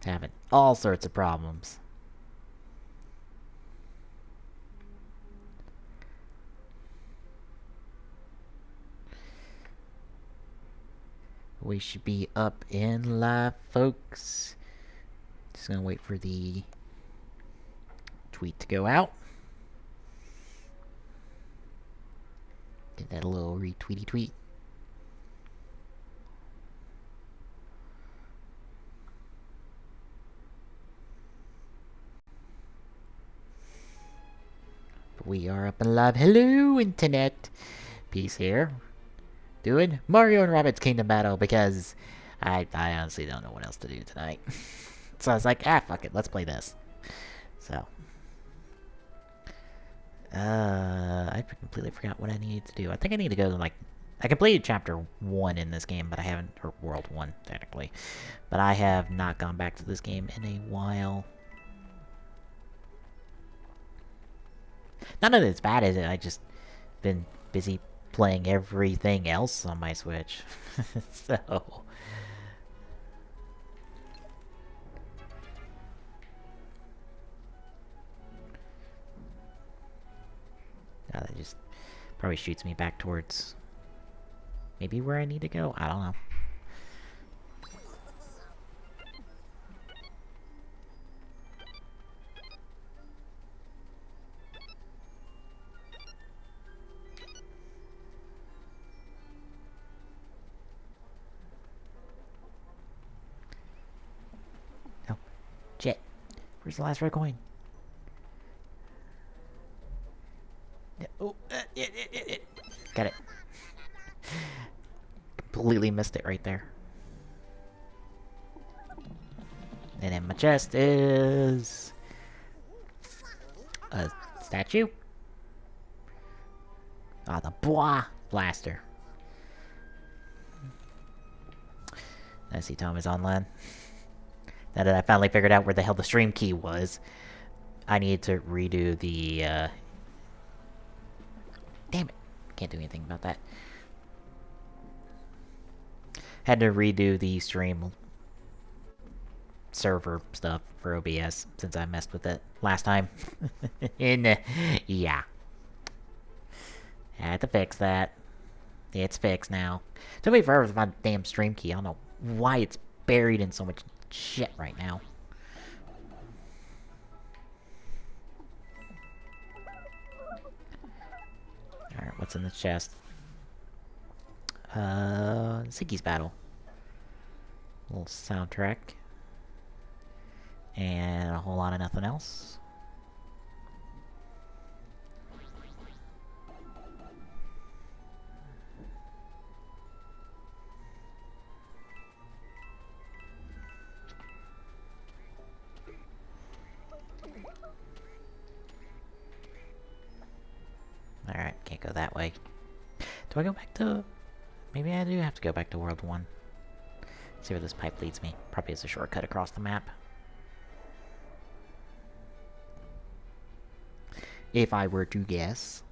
Having all sorts of problems. We should be up in live, folks. Just gonna wait for the tweet to go out. Get that little retweety tweet. But we are up and live. Hello, internet. Peace here. Doing Mario and Rabbids Kingdom Battle because I honestly don't know what else to do tonight. So I was like, fuck it, let's play this. So. I completely forgot what I needed to do. I think I need to go to, like... I completed Chapter 1 in this game, but I haven't... Or World 1, technically. But I have not gone back to this game in a while. None of it's bad, is it? I just been busy playing everything else on my Switch. So... that just probably shoots me back towards maybe where I need to go. I don't know. Oh, shit. Where's the last red coin? Oh, got it. Completely missed it right there. And in my chest is a statue. Ah, the blaster. I see Tom is online. Now that I finally figured out where the hell the stream key was, I need to redo the damn it. Can't do anything about that. Had to redo the stream server stuff for OBS since I messed with it last time. Yeah. Had to fix that. It's fixed now. Took me forever to find the damn stream key. I don't know why it's buried in so much shit right now. Alright, what's in the chest? Ziggy's Battle. Little soundtrack. And a whole lot of nothing else. Alright, can't go that way. Do I go back to... Maybe I do have to go back to World 1. See where this pipe leads me. Probably is a shortcut across the map. If I were to guess.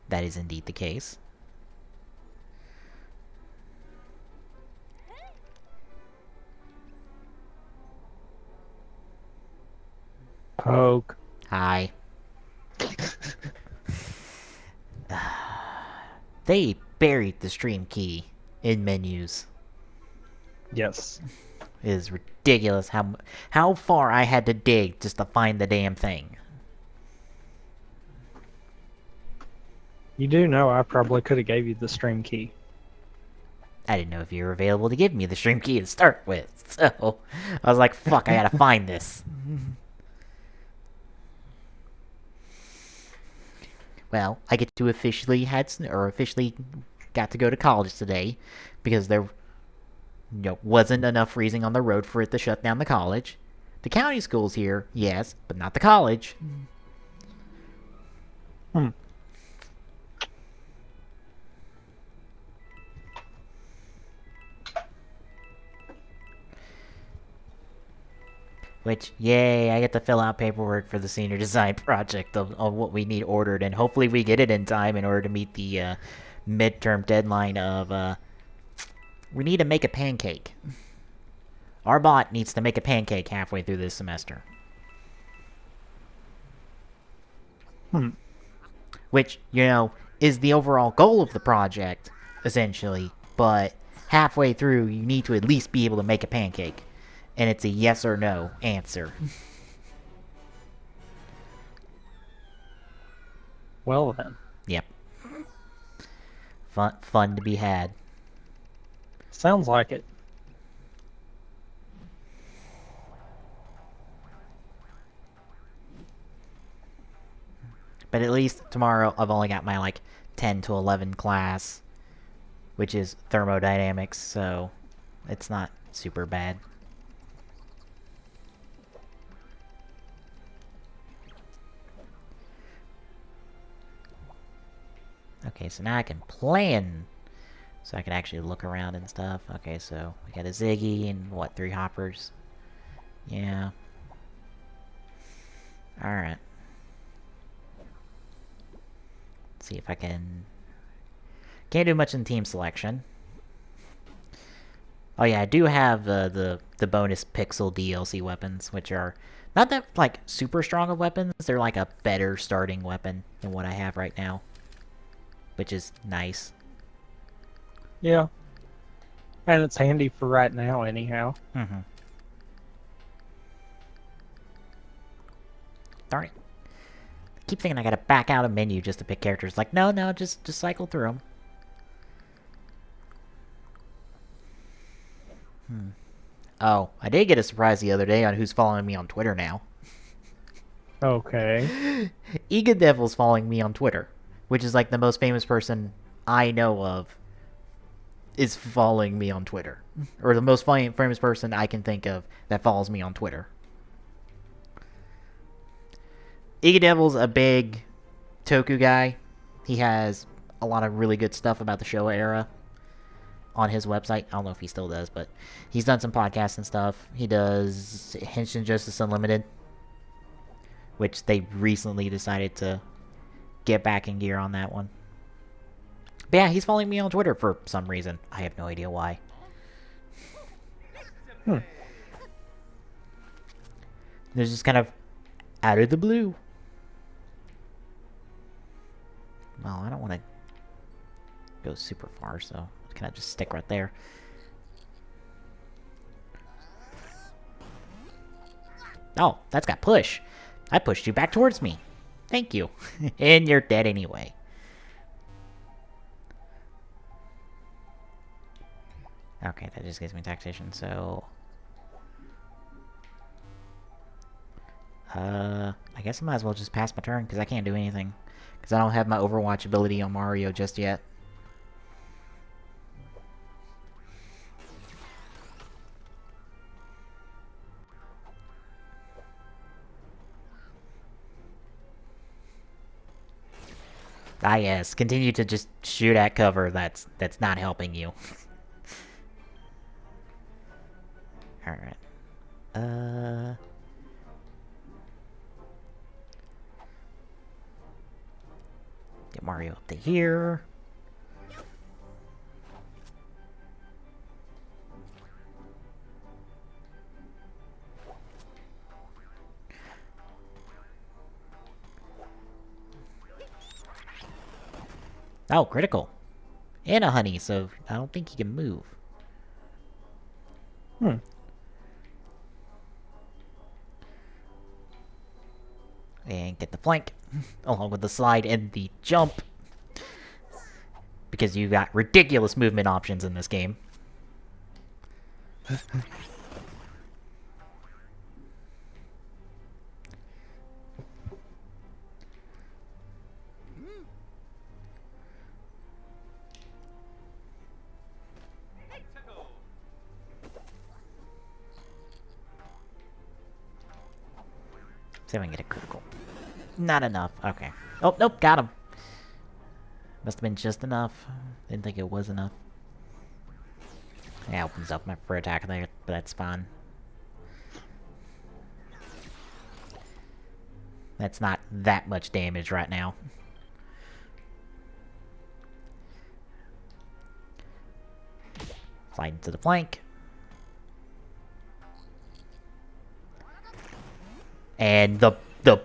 That is indeed the case. Poke. Hi. They buried the stream key in menus. Yes. It is ridiculous how far I had to dig just to find the damn thing. You do know I probably could have gave you the stream key. I didn't know if you were available to give me the stream key to start with, so I was like, fuck, I gotta find this. Well, I get to officially got to go to college today because there wasn't enough freezing on the road for it to shut down the college. The county school's here, yes, but not the college. Which, yay, I get to fill out paperwork for the senior design project of what we need ordered, and hopefully we get it in time in order to meet the midterm deadline of We need to make a pancake. Our bot needs to make a pancake halfway through this semester. Which, you know, is the overall goal of the project, essentially. But halfway through, you need to at least be able to make a pancake. And it's a yes or no answer. Well then. Yep. Fun to be had. Sounds like it. But at least tomorrow I've only got my, like, 10 to 11 class, which is thermodynamics, so it's not super bad. Okay, so now I can plan. So I can actually look around and stuff. Okay, so we got a Ziggy and, what, 3 hoppers? Yeah. Alright. See if I can... Can't do much in team selection. Oh yeah, I do have the bonus pixel DLC weapons, which are not that, like, super strong of weapons. They're like a better starting weapon than what I have right now, which is nice. Yeah. And it's handy for right now, anyhow. Mm-hmm. Darn it. I keep thinking I gotta back out a menu just to pick characters. Like, no, just cycle through them. Oh, I did get a surprise the other day on who's following me on Twitter now. Okay. Ega Devil's following me on Twitter, which is like the most famous person I know of is following me on Twitter. Or the most famous person I can think of that follows me on Twitter. Ega Devil's a big Toku guy. He has a lot of really good stuff about the Showa era on his website. I don't know if he still does, but he's done some podcasts and stuff. He does Henshin Justice Unlimited, which they recently decided to get back in gear on that one. But yeah, he's following me on Twitter for some reason. I have no idea why. There's just kind of out of the blue. Well, I don't want to go super far, so can I just stick right there? Oh, that's got push. I pushed you back towards me. Thank you. And you're dead anyway. Okay, that just gives me taxation, so... I guess I might as well just pass my turn, because I can't do anything. Because I don't have my Overwatch ability on Mario just yet. Ah yes, continue to just shoot at cover. That's not helping you. Alright. Get Mario up to here. Oh, critical. And a honey, so I don't think he can move. And get the flank, along with the slide and the jump. Because you've got ridiculous movement options in this game. See if I can get a critical. Not enough. Okay. Oh, nope, got him. Must have been just enough. Didn't think it was enough. Yeah, opens up my for attack there, but that's fine. That's not that much damage right now. Slide into the flank. And the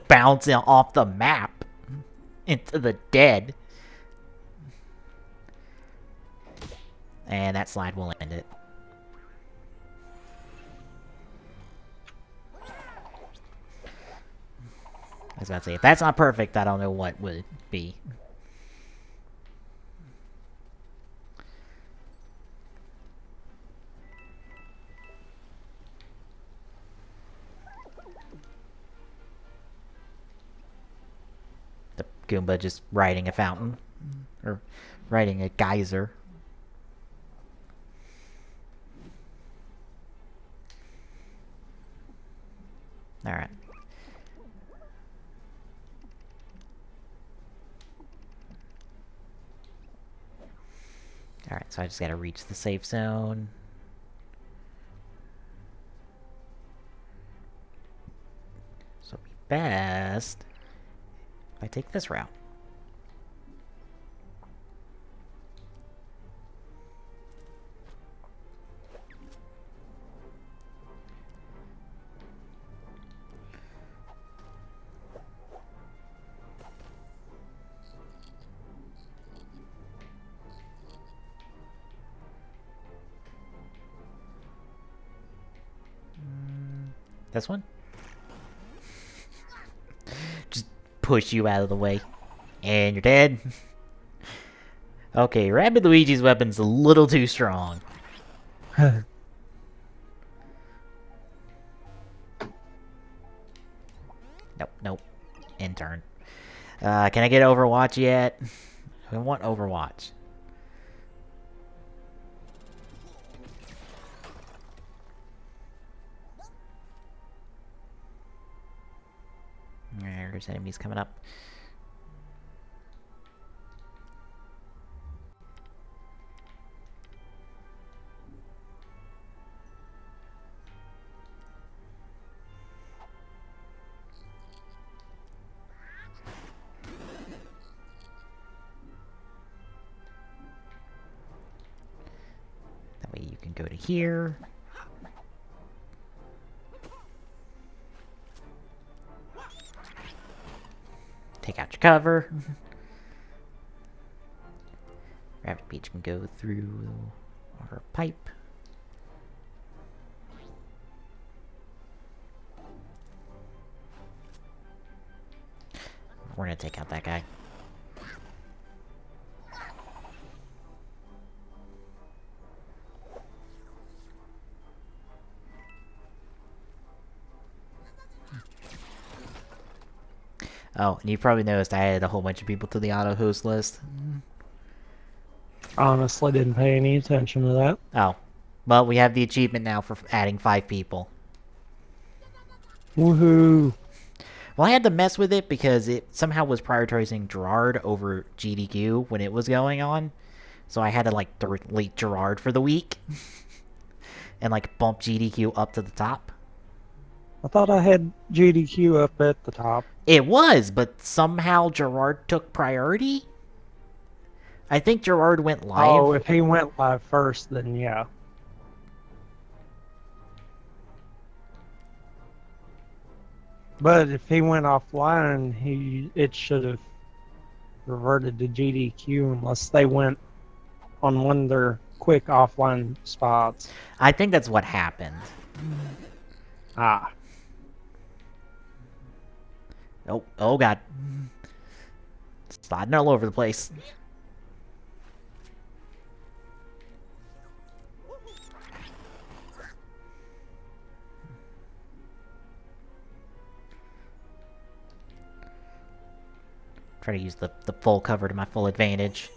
bouncing off the map into the dead. And that slide will end it. I was about to say, if that's not perfect, I don't know what would be. The Goomba just riding a fountain. Or riding a geyser. Alright. Alright, so I just gotta reach the safe zone. So it'd be best if I take this route. This one? Just push you out of the way. And you're dead. Okay, Rabbid Luigi's weapon's a little too strong. Nope. End turn. Can I get Overwatch yet? I want Overwatch. There's enemies coming up. That way you can go to here. Take out your cover. Rabbit Beach can go through our pipe. We're gonna take out that guy. Oh, and you probably noticed I added a whole bunch of people to the auto host list. Honestly, didn't pay any attention to that. Oh. Well, we have the achievement now for adding 5 people. Woohoo! Well, I had to mess with it because it somehow was prioritizing Gerard over GDQ when it was going on. So I had to, like, delete Gerard for the week. And, like, bump GDQ up to the top. I thought I had GDQ up at the top. It was, but somehow Gerard took priority? I think Gerard went live. Oh, if he went live first, then yeah. But if he went offline, it should have reverted to GDQ unless they went on one of their quick offline spots. I think that's what happened. Ah. Oh god. Sliding all over the place. Try to use the full cover to my full advantage.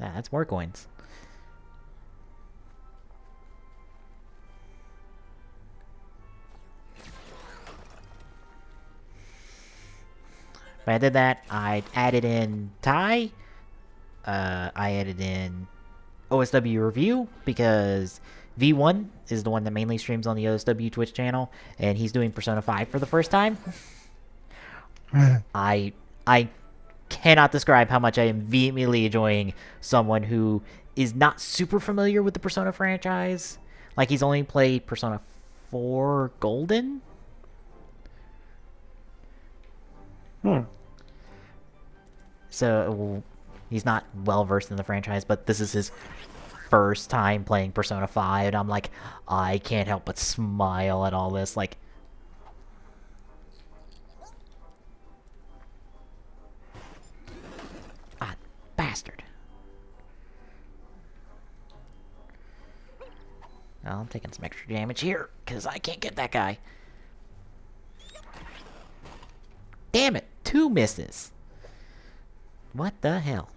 Ah, that's more coins. When I did that, I added in Ty. I added in OSW Review because V1 is the one that mainly streams on the OSW Twitch channel, and he's doing Persona 5 for the first time. I I cannot describe how much I am vehemently enjoying someone who is not super familiar with the Persona franchise. Like, he's only played Persona 4 Golden. So he's not well versed in the franchise, but this is his first time playing Persona 5, and I'm like, I can't help but smile at all this. Like, ah, bastard. Well, I'm taking some extra damage here, because I can't get that guy. Damn it, 2 misses. What the hell?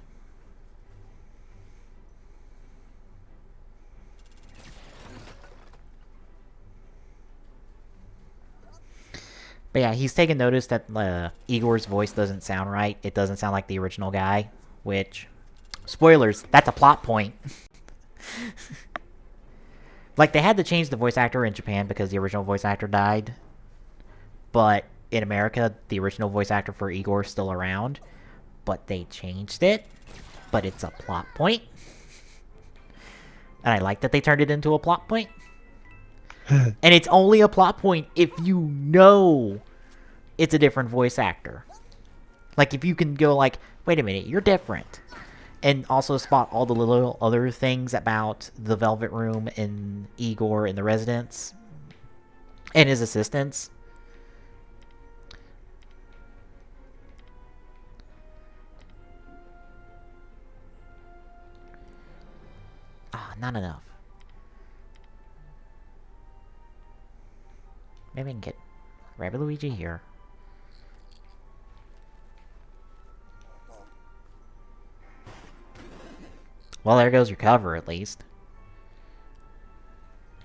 But yeah, he's taken notice that Igor's voice doesn't sound right. It doesn't sound like the original guy, which, spoilers, that's a plot point. Like, they had to change the voice actor in Japan because the original voice actor died. But in America, the original voice actor for Igor is still around. But they changed it. But it's a plot point. And I like that they turned it into a plot point. And it's only a plot point if you know it's a different voice actor. Like, if you can go like, wait a minute, you're different. And also spot all the little other things about the Velvet Room and Igor and the residents. And his assistants. Ah, not enough. Maybe I can get Rabbid Luigi here. Well, there goes your cover, at least.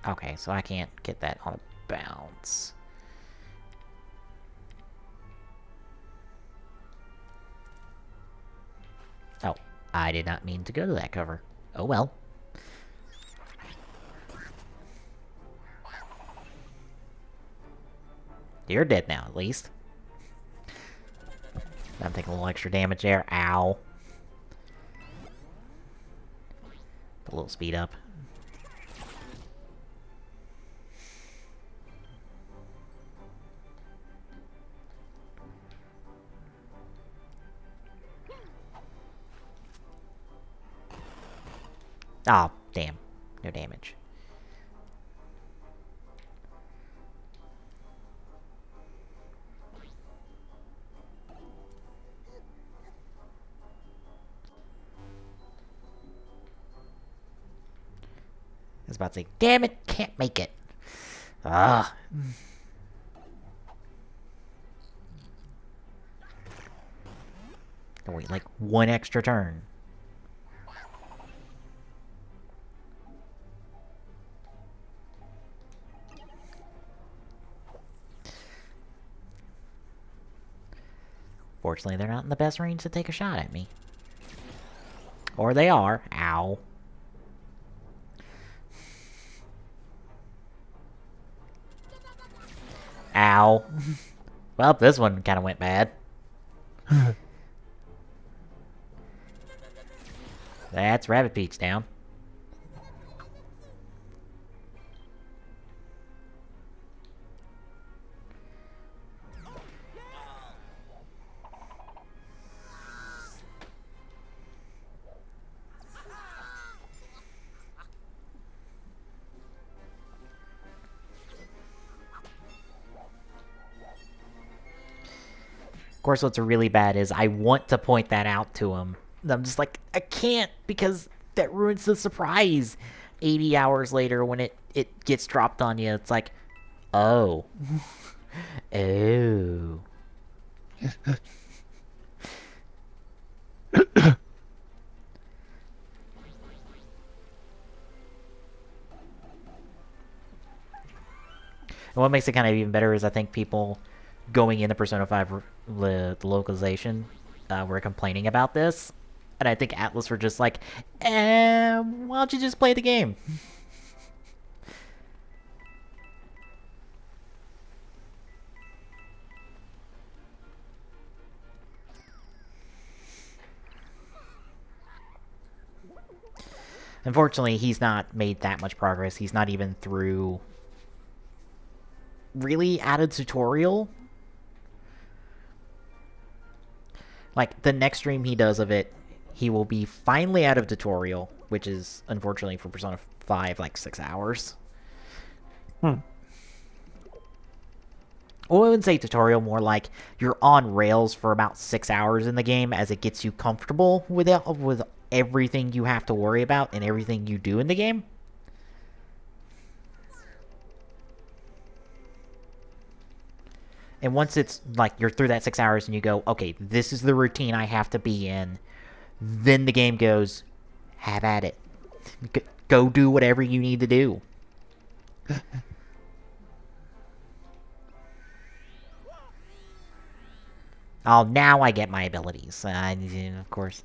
Okay, so I can't get that on a bounce. Oh, I did not mean to go to that cover. Oh well. You're dead now, at least. I'm taking a little extra damage there. Ow. A little speed up. Oh, damn. No damage. I was about to say, damn it, can't make it. Ah. Wait, like one extra turn. Fortunately, they're not in the best range to take a shot at me. Or they are. Ow. Ow. Well, this one kind of went bad. That's Rabbit Peach down. Of course, what's really bad is I want to point that out to him. I'm just like, I can't, because that ruins the surprise. 80 hours later when it gets dropped on you, it's like, oh. Oh. And what makes it kind of even better is I think people going into Persona 5, the localization, were complaining about this. And I think Atlas were just like, why don't you just play the game? Unfortunately, he's not made that much progress. He's not even through really out of tutorial. Like, the next stream he does of it, he will be finally out of tutorial, which is, unfortunately, for Persona 5, like 6 hours. Hmm. Well, I wouldn't say tutorial, more like you're on rails for about 6 hours in the game as it gets you comfortable with everything you have to worry about and everything you do in the game. And once it's like you're through that 6 hours and you go, okay, this is the routine I have to be in, then the game goes, have at it. Go do whatever you need to do. Oh, now I get my abilities. Of course.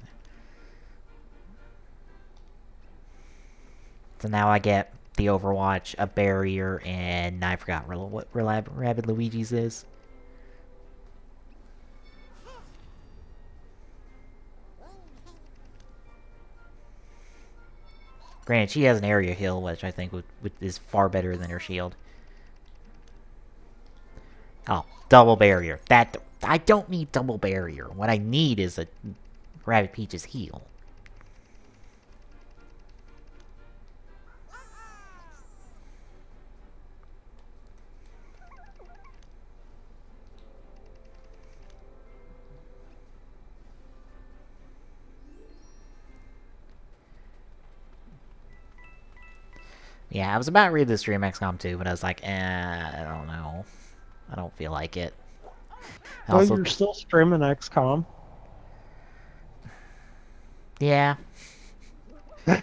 So now I get the Overwatch, a barrier, and I forgot what Rabid Luigi's is. Granted, she has an area heal, which I think is far better than her shield. Oh, double barrier. I don't need double barrier. What I need is a Rabbid Peach's heal. Yeah, I was about to read the stream XCOM 2, but I was like, I don't know. I don't feel like it. Well, you're still streaming XCOM. Yeah. Because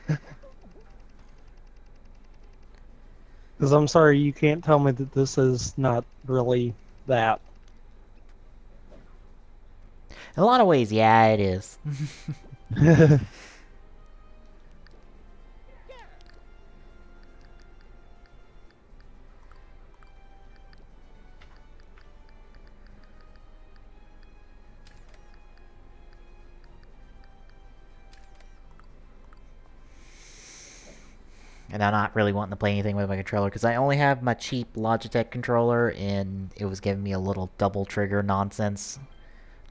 I'm sorry, you can't tell me that this is not really that. In a lot of ways, yeah, it is. And I'm not really wanting to play anything with my controller because I only have my cheap Logitech controller, and it was giving me a little double trigger nonsense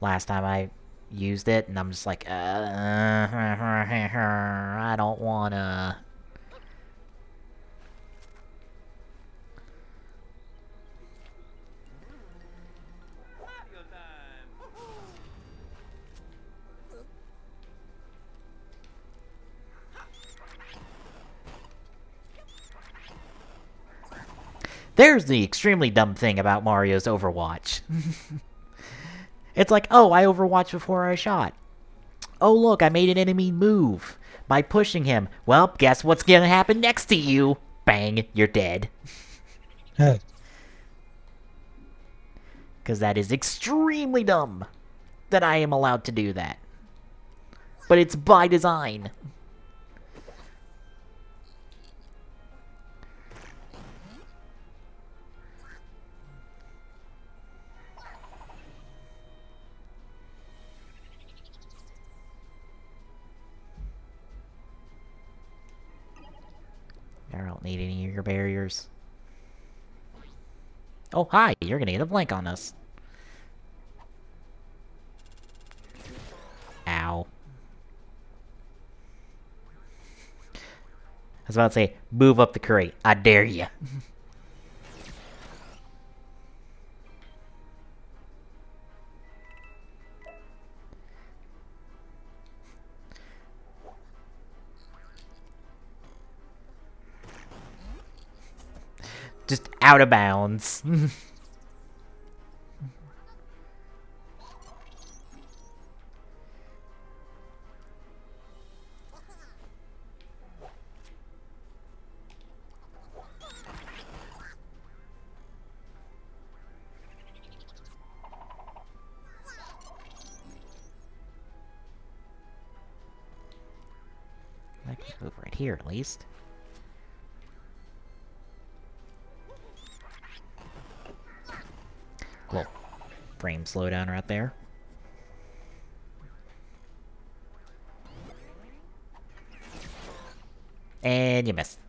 last time I used it, and I'm just like, I don't wanna. There's the extremely dumb thing about Mario's Overwatch. It's like, oh, I overwatched before I shot. Oh, look, I made an enemy move by pushing him. Well, guess what's gonna happen next to you? Bang, you're dead. Because that is extremely dumb that I am allowed to do that. But it's by design. I don't need any of your barriers. Oh, hi, you're gonna get a flank on us. Ow. I was about to say, move up the crate. I dare ya. Just out of bounds. I can move right here at least. Little frame slowdown right there. And you missed.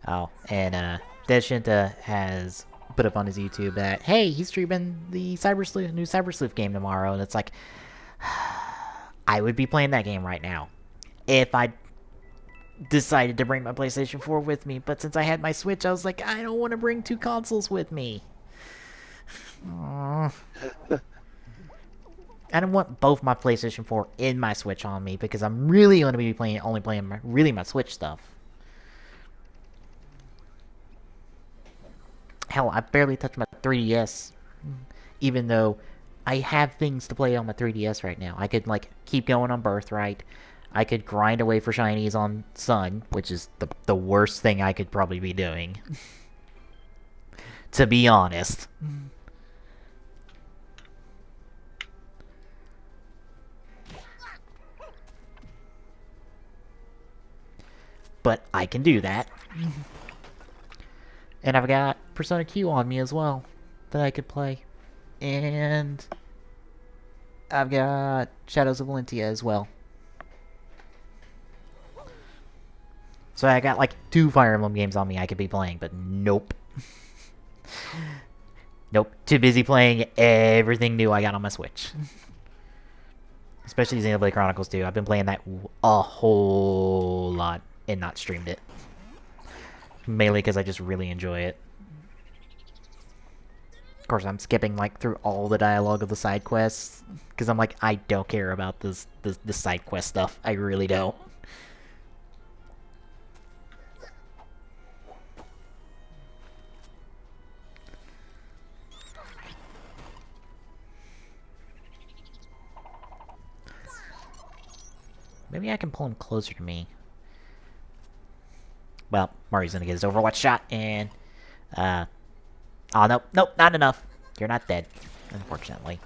Oh, and Deshinta has put up on his YouTube that, hey, he's streaming the new Cyber Sleuth game tomorrow, and it's like, I would be playing that game right now if I decided to bring my PlayStation 4 with me, but since I had my Switch, I was like, I don't want to bring two consoles with me. Aww. I don't want both my PlayStation 4 and my Switch on me because I'm really going to be only playing my Switch stuff. Hell, I barely touched my 3DS, even though I have things to play on my 3DS right now. I could, like, keep going on Birthright. I could grind away for shinies on Sun, which is the worst thing I could probably be doing. To be honest. But I can do that. And I've got Persona Q on me as well that I could play. And I've got Shadows of Valentia as well. So I got like 2 Fire Emblem games on me I could be playing, but nope. Nope. Too busy playing everything new I got on my Switch. Especially Xenoblade Chronicles 2. I've been playing that a whole lot and not streamed it. Mainly because I just really enjoy it. Of course, I'm skipping like through all the dialogue of the side quests because I'm like, I don't care about this side quest stuff. I really don't. Maybe I can pull him closer to me. Well, Mario's gonna get his Overwatch shot, and, oh, nope, not enough. You're not dead, unfortunately.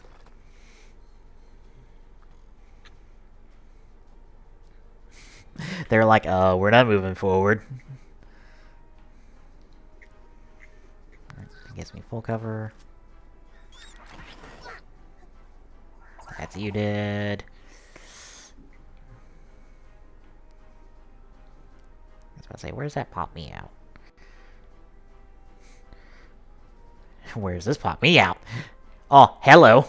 They're like, we're not moving forward. It gives me full cover. That's you did. I was about to say, where's that pop me out? Where's this pop me out? Oh, hello.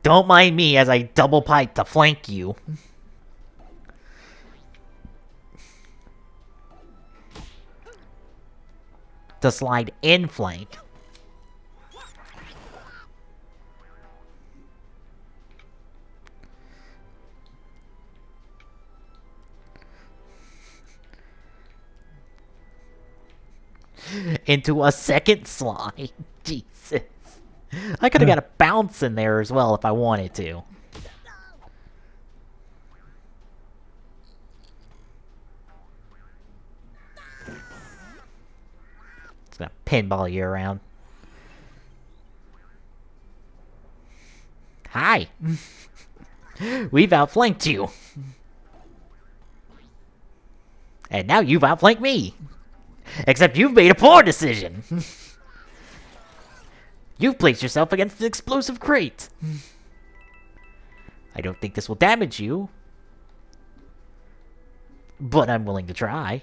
Don't mind me as I double pipe to flank you. To slide in flank. Into a second slide. Jesus. I could have got a bounce in there as well if I wanted to. It's gonna pinball you around. Hi. We've outflanked you. And now you've outflanked me. Except you've made a poor decision. You've placed yourself against an explosive crate. I don't think this will damage you. But I'm willing to try.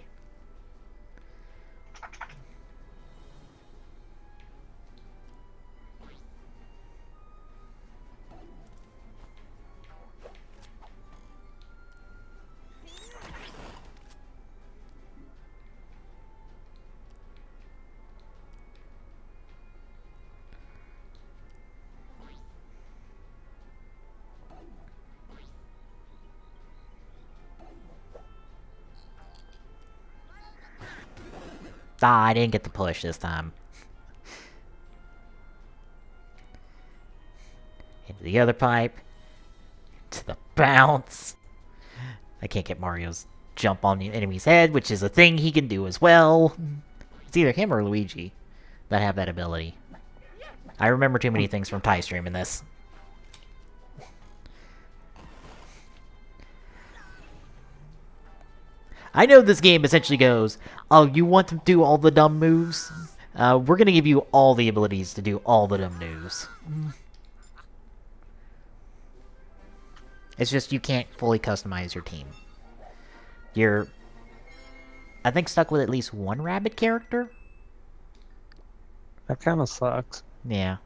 Ah, I didn't get the push this time. Into the other pipe. To the bounce. I can't get Mario's jump on the enemy's head, which is a thing he can do as well. It's either him or Luigi that have that ability. I remember too many things from Ty Stream in this. I know this game essentially goes, oh, you want to do all the dumb moves? We're gonna give you all the abilities to do all the dumb moves. It's just you can't fully customize your team. You're, I think, stuck with at least one rabbit character? That kind of sucks. Yeah.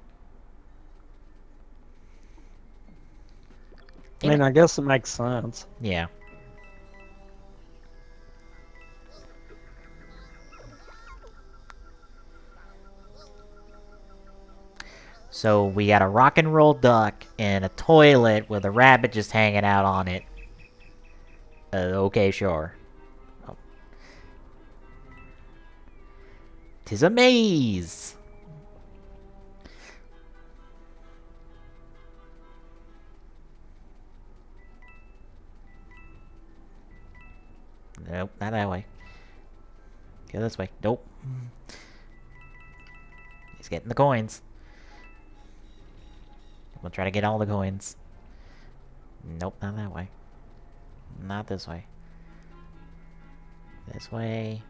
I mean, I guess it makes sense. Yeah. So we got a rock and roll duck and a toilet with a rabbit just hanging out on it. Okay, sure. Oh. 'Tis a maze! Nope, not that way. Go this way. Nope. He's getting the coins. We'll try to get all the coins. Nope, not that way. Not this way. This way.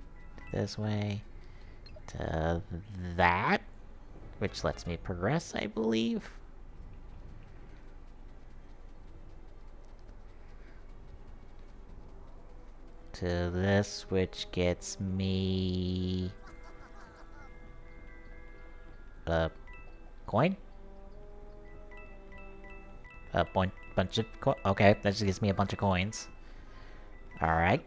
This way. To that. Which lets me progress, I believe. To this, which gets me... a coin? A bunch of okay, that just gives me a bunch of coins. Alright.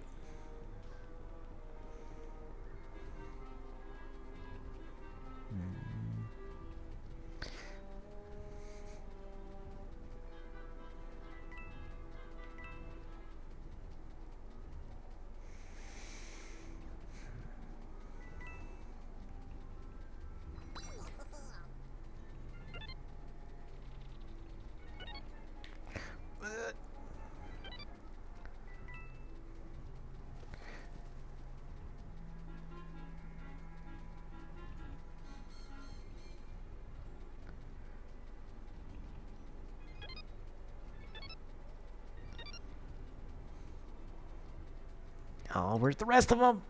Oh, where's the rest of them?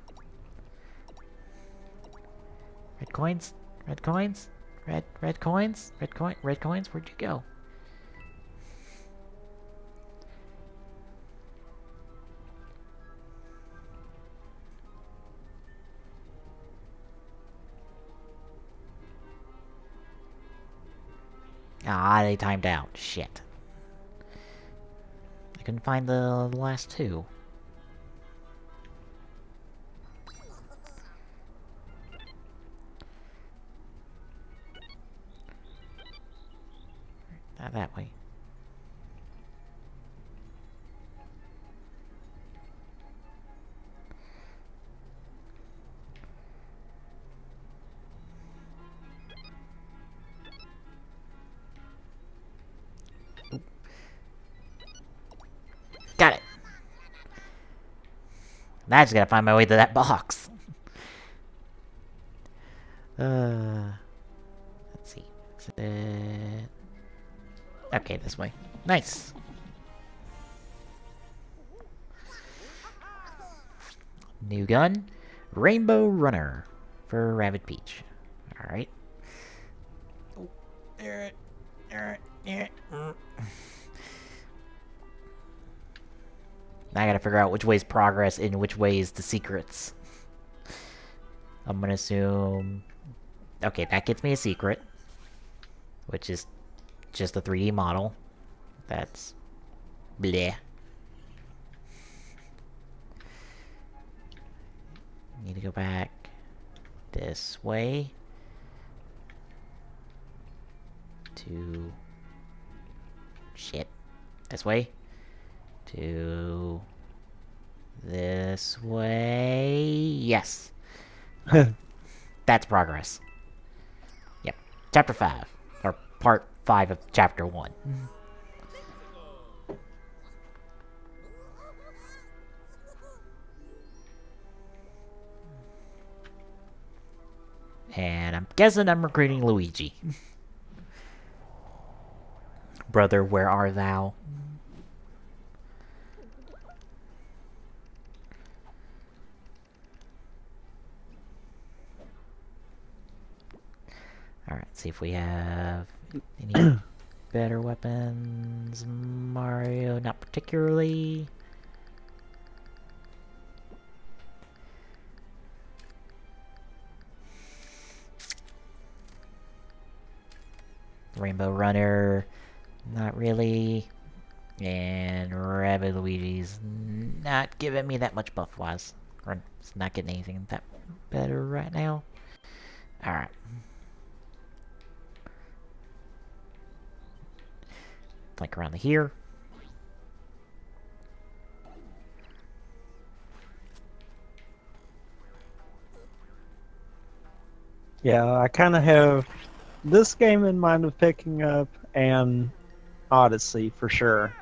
Red coins? Red coins? Red coins? Red coins? Where'd you go? Ah, they timed out. Shit. I couldn't find the last two. Not that way. Oop. Got it. Now I just gotta find my way to that box. Let's see. Is it... Okay, this way. Nice. New gun. Rainbow Runner for Rabbid Peach. Alright. Now I gotta figure out which way's progress and which way is the secrets. I'm gonna assume... Okay, that gets me a secret. Which is just a 3D model. That's... bleh. Need to go back this way. To... shit. This way. To... this way... Yes! That's progress. Yep. Chapter 5. Or part 5 of Chapter 1. And I'm guessing I'm recruiting Luigi. Brother, where art thou? Let's see if we have any better weapons. Mario, not particularly. Rainbow Runner, not really. And Rabbid Luigi's not giving me that much buff-wise. Or it's not getting anything that better right now. Alright. Like around here. Yeah, I kind of have this game in mind of picking up, and Odyssey for sure.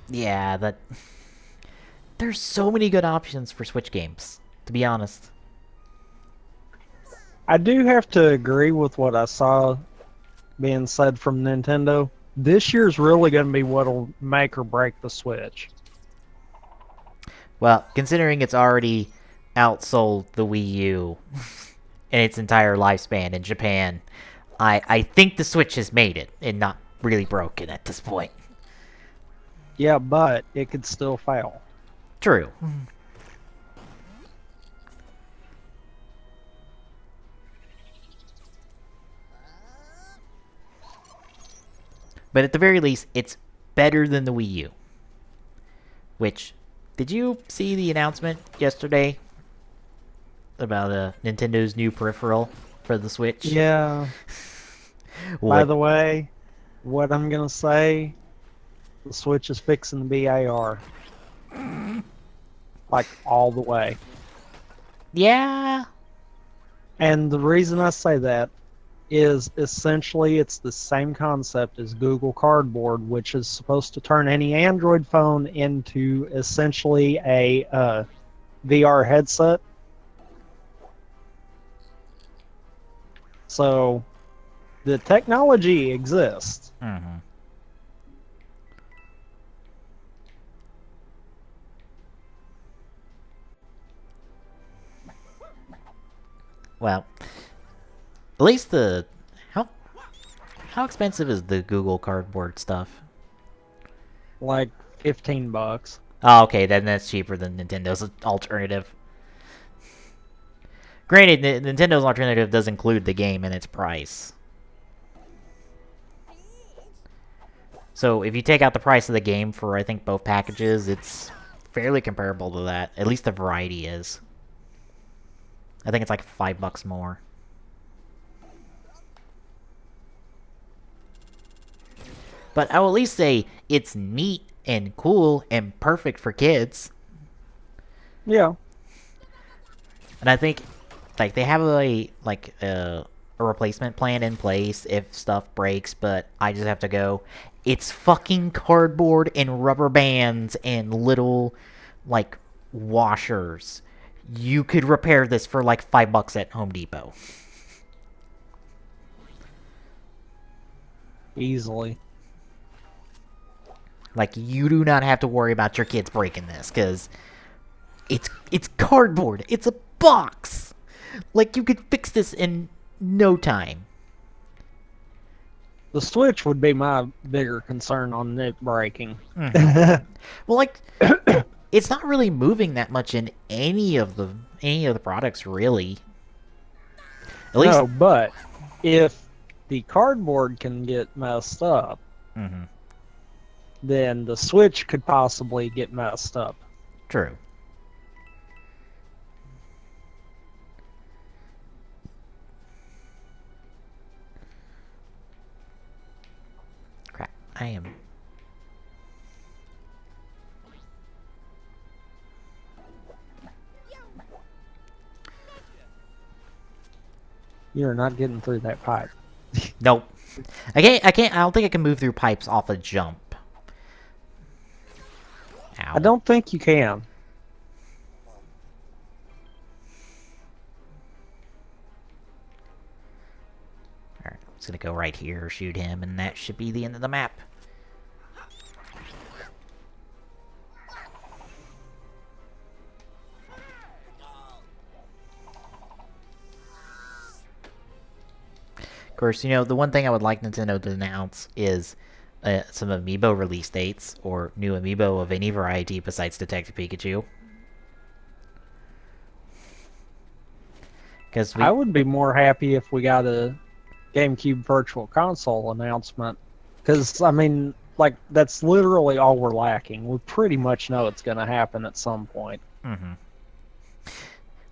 Yeah, that... There's so many good options for Switch games, to be honest. I do have to agree with what I saw being said from Nintendo. This year's really going to be what'll make or break the Switch. Well, considering it's already outsold the Wii U in its entire lifespan in Japan, I think the Switch has made it and not really broken at this point. Yeah, but it could still fail. True. But at the very least, it's better than the Wii U. Which, did you see the announcement yesterday about Nintendo's new peripheral for the Switch? Yeah. By the way, what I'm going to say, the Switch is fixing to be AR. Like, all the way. Yeah. And the reason I say that is essentially it's the same concept as Google Cardboard, which is supposed to turn any Android phone into essentially a VR headset. So the technology exists. Mm-hmm. Well, at least the how expensive is the Google Cardboard stuff? Like $15. Oh, okay, then that's cheaper than Nintendo's alternative. Granted, Nintendo's alternative does include the game in its price. So if you take out the price of the game for, I think, both packages, it's fairly comparable to that. At least the variety is. I think it's like $5 more. But I will at least say it's neat and cool and perfect for kids. Yeah. And I think, like, they have a replacement plan in place if stuff breaks, but I just have to go, it's fucking cardboard and rubber bands and little, like, washers. You could repair this for like $5 at Home Depot. Easily. Like, you do not have to worry about your kids breaking this, because it's cardboard. It's a box. Like, you could fix this in no time. The Switch would be my bigger concern on it breaking. Mm-hmm. Well, like, it's not really moving that much in any of the products, really. At least, no, but if the cardboard can get messed up, mm-hmm. then the Switch could possibly get messed up. True. Crap, I am... You're not getting through that pipe. Nope. I don't think I can move through pipes off a jump. Ow. I don't think you can. Alright, I'm just gonna go right here, shoot him, and that should be the end of the map. course, the one thing I would like Nintendo to announce is some amiibo release dates, or new amiibo of any variety besides Detective Pikachu. Because I would be more happy if we got a GameCube Virtual Console announcement. Because, I mean, like, that's literally all we're lacking. We pretty much know it's going to happen at some point.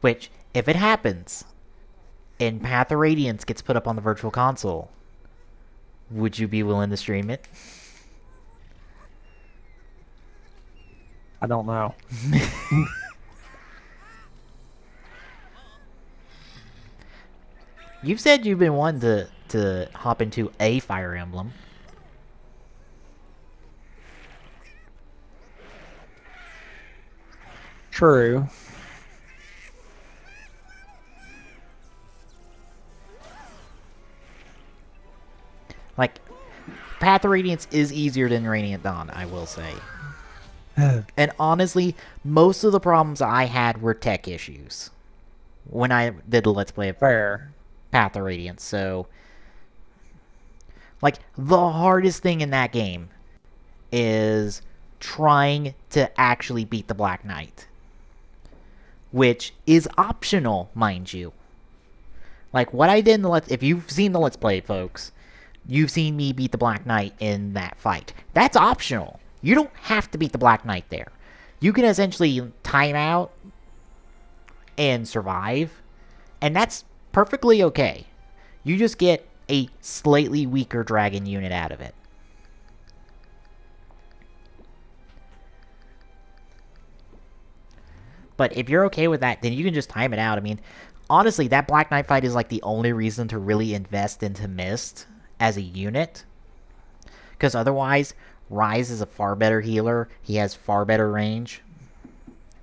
Which, if it happens, and Path of Radiance gets put up on the Virtual Console, would you be willing to stream it? I don't know. You've said you've been wanting to hop into a Fire Emblem. True. Like, Path of Radiance is easier than Radiant Dawn, I will say. And honestly, most of the problems I had were tech issues when I did the Let's Play of Fair. Path of Radiance. So, like, the hardest thing in that game is trying to actually beat the Black Knight, which is optional, mind you. Like, what I did in the if you've seen the Let's Play, folks, you've seen me beat the Black Knight in that fight. That's optional. You don't have to beat the Black Knight there. You can essentially time out and survive, and that's perfectly okay. You just get a slightly weaker dragon unit out of it. But if you're okay with that, then you can just time it out. I mean, honestly, that Black Knight fight is like the only reason to really invest into Mist as a unit. Because otherwise, Rise is a far better healer. He has far better range.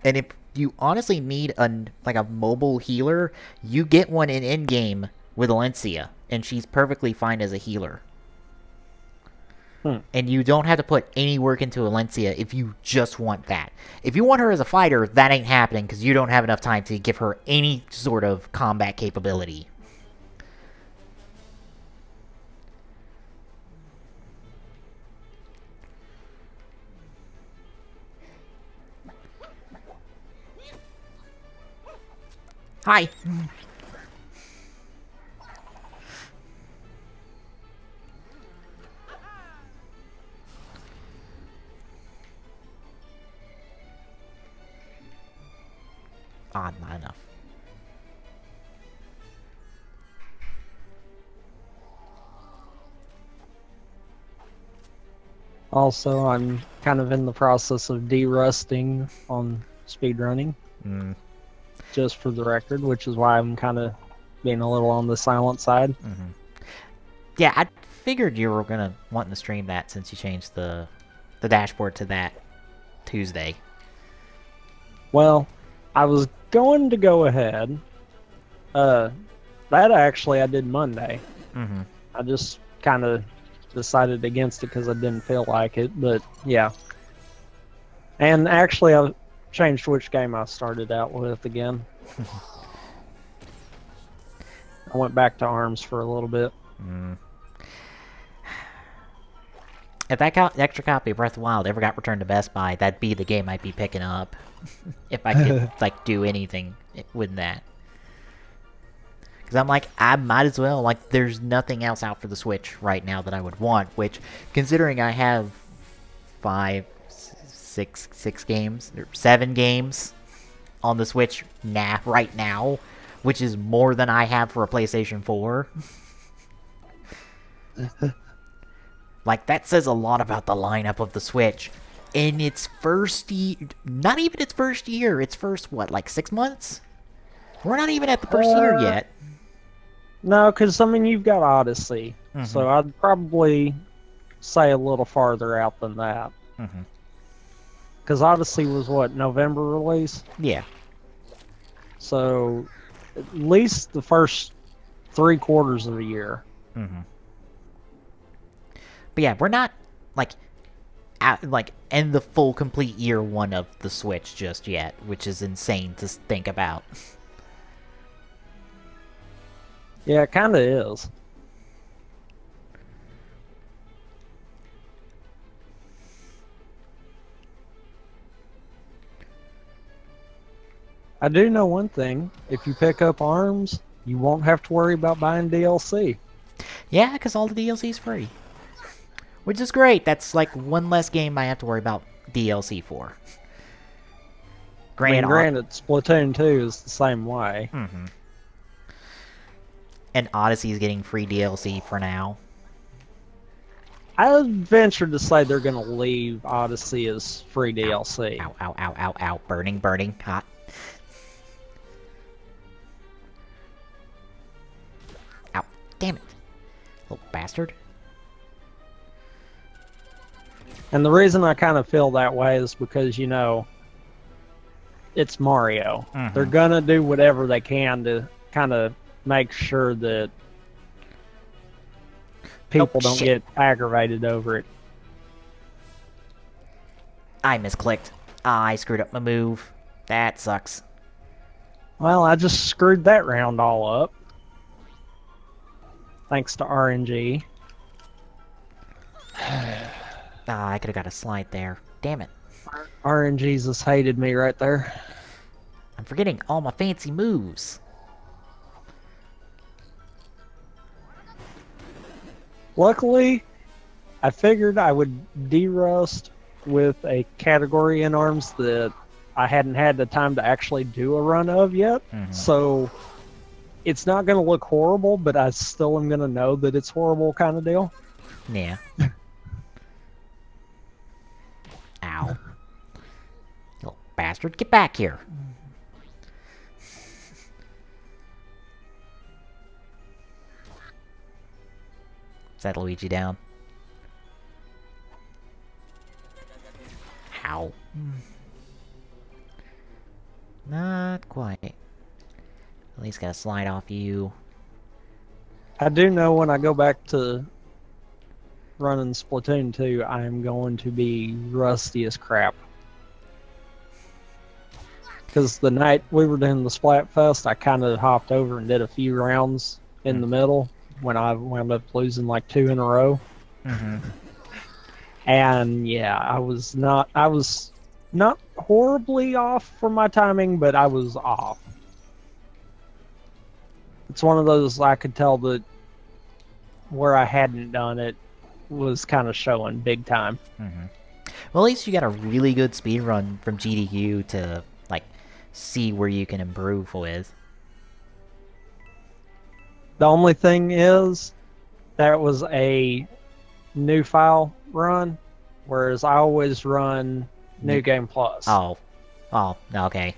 And if you honestly need a mobile healer, you get one in endgame with Alencia, and she's perfectly fine as a healer. And you don't have to put any work into Alencia if you just want that. If you want her as a fighter, that ain't happening because you don't have enough time to give her any sort of combat capability. Hi. Not enough. Also, I'm kind of in the process of de-rusting on speedrunning. Just for the record, which is why I'm kind of being a little on the silent side. Yeah, I figured you were gonna want to stream that since you changed the dashboard to that Tuesday. Well, I was going to go ahead. That actually I did Monday. I just kind of decided against it because I didn't feel like it, but yeah. And actually, I changed which game I started out with again. I went back to ARMS for a little bit. If that extra copy of Breath of the Wild ever got returned to Best Buy, that'd be the game I'd be picking up. If I could, like, do anything with that. Because I'm like, I might as well. Like, there's nothing else out for the Switch right now that I would want. Which, considering I have 6 games, or 7 games on the Switch right now, which is more than I have for a PlayStation 4. Like, that says a lot about the lineup of the Switch. In its first year, not even its first year, its first, what, like 6 months? We're not even at the first year yet. No, because, I mean, you've got Odyssey. So I'd probably say a little farther out than that. Because Odyssey was, what, November release? Yeah. So, at least the first 3 quarters of the year. But yeah, we're not, like, in the full complete year 1 of the Switch just yet, which is insane to think about. Yeah, it kind of is. I do know one thing. If you pick up arms, you won't have to worry about buying DLC. Yeah, because all the DLC's free. Which is great. That's like one less game I have to worry about DLC for. I mean, Granted, granted, Splatoon 2 is the same way. and Odyssey is getting free DLC for now. I would venture to say they're going to leave Odyssey as free DLC. Ow, ow, ow, ow, ow. Burning, burning, hot. Ow. Damn it. Little bastard. And the reason I kind of feel that way is because, you know, it's Mario. They're going to do whatever they can to kind of make sure that people don't get aggravated over it. I misclicked. I screwed up my move. That sucks. Well, I just screwed that round all up. Thanks to RNG. I could have got a slide there. Damn it. RNG's just hated me right there. I'm forgetting all my fancy moves. Luckily, I figured I would de-rust with a category in arms that I hadn't had the time to actually do a run of yet. So it's not going to look horrible, but I still am going to know that it's horrible kind of deal. Yeah. Ow. Little bastard, get back here. Is that Luigi down? Ow. Not quite. At least gotta slide off you. I do know when I go back to running Splatoon 2, I am going to be rusty as crap. Because the night we were doing the Splatfest, I kind of hopped over and did a few rounds in the middle when I wound up losing like 2 in a row. And yeah, I was not horribly off for my timing, but I was off. It's one of those I could tell that where I hadn't done it was kind of showing big time. Well, at least you got a really good speed run from GDQ to like see where you can improve with. The only thing is that was a new file run, whereas I always run New Game Plus. Oh, okay.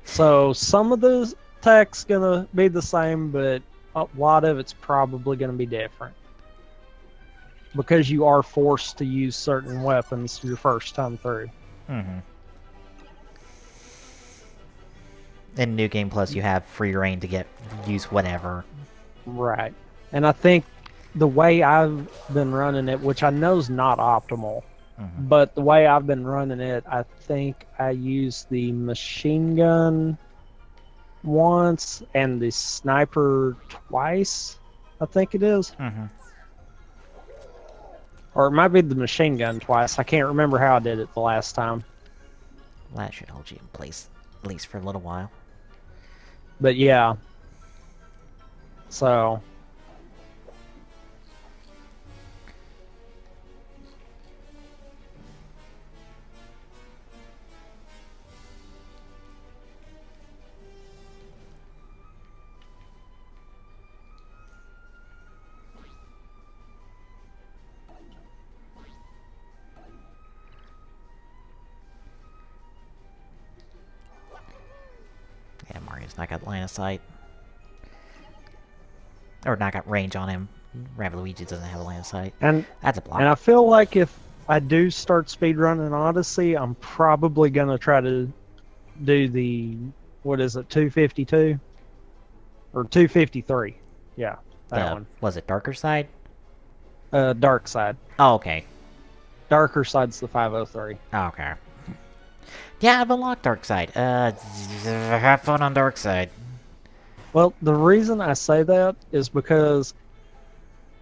So some of the tech's gonna be the same, but a lot of it's probably gonna be different. Because you are forced to use certain weapons your first time through. In New Game Plus, you have free reign to use whatever. Right. And I think the way I've been running it, which I know is not optimal, but the way I've been running it, I think I used the machine gun once and the sniper twice, I think it is. Or it might be the machine gun twice. I can't remember how I did it the last time. Well, that should hold you in place, at least for a little while. But yeah. So... Yeah, Mario's not got line of sight. Or not got range on him. Rabbid Luigi doesn't have a line of sight. And that's a block. And I feel like if I do start speedrunning Odyssey, I'm probably going to try to do the, what is it, 252? Or 253. Yeah, that one. Was it Darker Side? Dark Side. Oh, okay. Darker Side's the 503. Oh, okay. Yeah, I've unlocked Dark Side. Have fun on Dark Side. Well, the reason I say that is because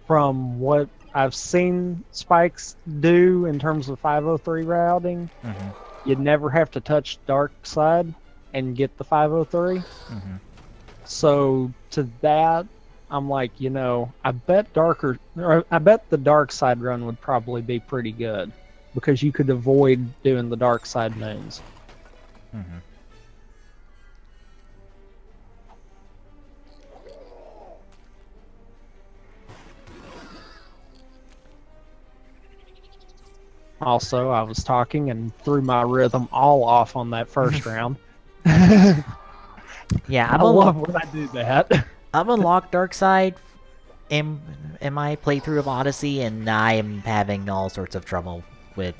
from what I've seen Spikes do in terms of 503 routing, you'd never have to touch Dark Side. and get the 503. Mm-hmm. So to that, I'm like, I bet the dark side run would probably be pretty good because you could avoid doing the dark side moons. Mm-hmm. Also, I was talking and threw my rhythm all off on that first round. I Yeah, love when I do that. I've unlocked Dark Side in my playthrough of Odyssey, and I am having all sorts of trouble with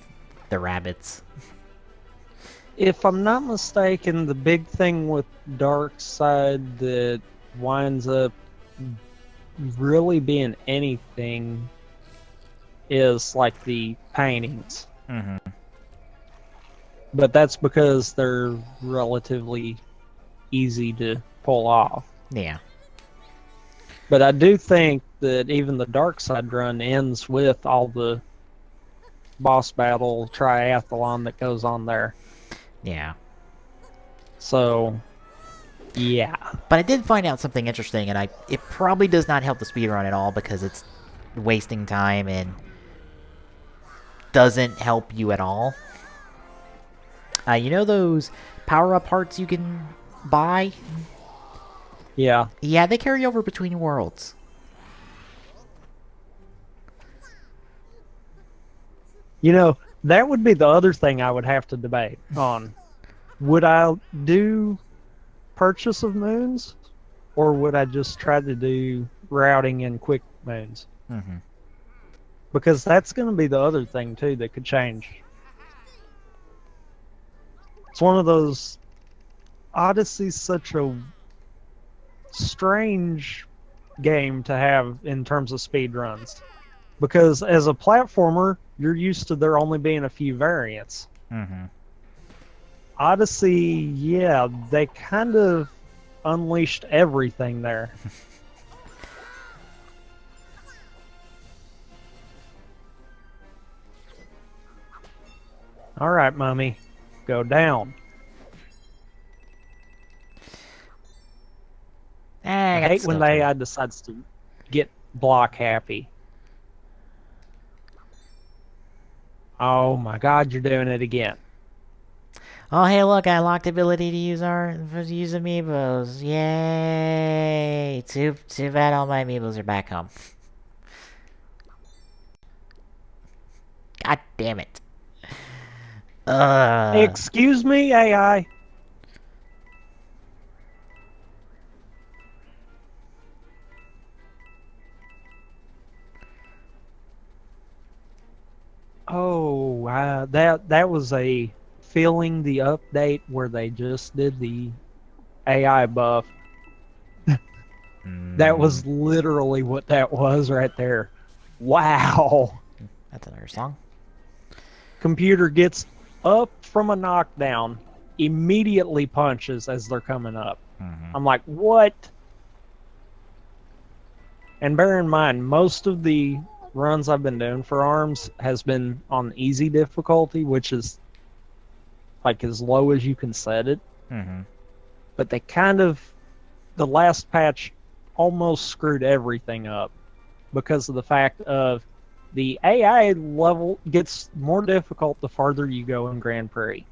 the Rabbids. If I'm not mistaken, the big thing with Dark Side that winds up really being anything is like the paintings. Mm-hmm. But that's because they're relatively easy to pull off. Yeah. But I do think that even the Dark Side run ends with all the boss battle triathlon that goes on there. Yeah. So, yeah. But I did find out something interesting, and it probably does not help the speedrun at all because it's wasting time and doesn't help you at all. You know those power-up hearts you can buy? Yeah. Yeah, they carry over between worlds. That would be the other thing I would have to debate on. Would I do purchase of moons, or would I just try to do routing and quick moons? Mm-hmm. Because that's going to be the other thing, too, that could change. It's one of those... Odyssey's such a strange game to have in terms of speed runs. Because as a platformer, you're used to there only being a few variants. Mm-hmm. Odyssey, yeah, they kind of unleashed everything there. All right, Mummy, go down. I hate when the AI decides to get block happy. Oh my God, you're doing it again. Oh, hey, look, I unlocked the ability to use amiibos. Yay! Too bad all my amiibos are back home. God damn it. Excuse me, AI. Oh, that was a feeling the update where they just did the AI buff. That was literally what that was right there. Wow. That's another song. Computer gets up from a knockdown, immediately punches as they're coming up. Mm-hmm. I'm like, what? And bear in mind, most of the runs I've been doing for ARMS has been on easy difficulty, which is like as low as you can set it. Mm-hmm. But the last patch almost screwed everything up because of the fact of the AI level gets more difficult the farther you go in Grand Prix.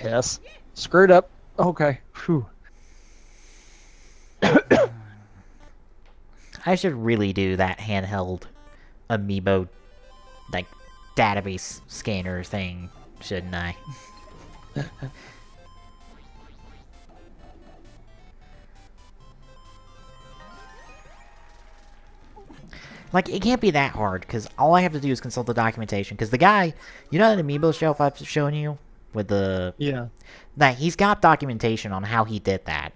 Yes. Screwed up. Okay. Whew. I should really do that handheld amiibo, like, database scanner thing, shouldn't I? Like, it can't be that hard, because all I have to do is consult the documentation, because the guy, you know that amiibo shelf I've shown you? With the... Yeah. That he's got documentation on how he did that.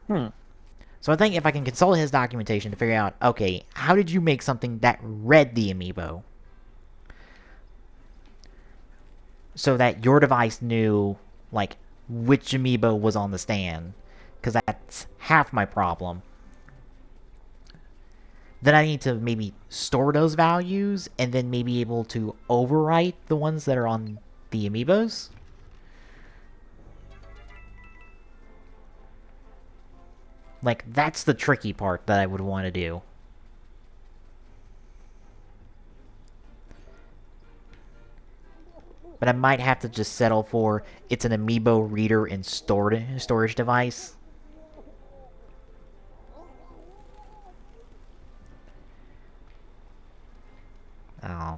So I think if I can consult his documentation to figure out, okay, how did you make something that read the amiibo? So that your device knew, like, which amiibo was on the stand. Because that's half my problem. then I need to maybe store those values and then maybe able to overwrite the ones that are on the amiibos. Like, that's the tricky part that I would want to do. But I might have to just settle for it's an amiibo reader and storage device. Oh.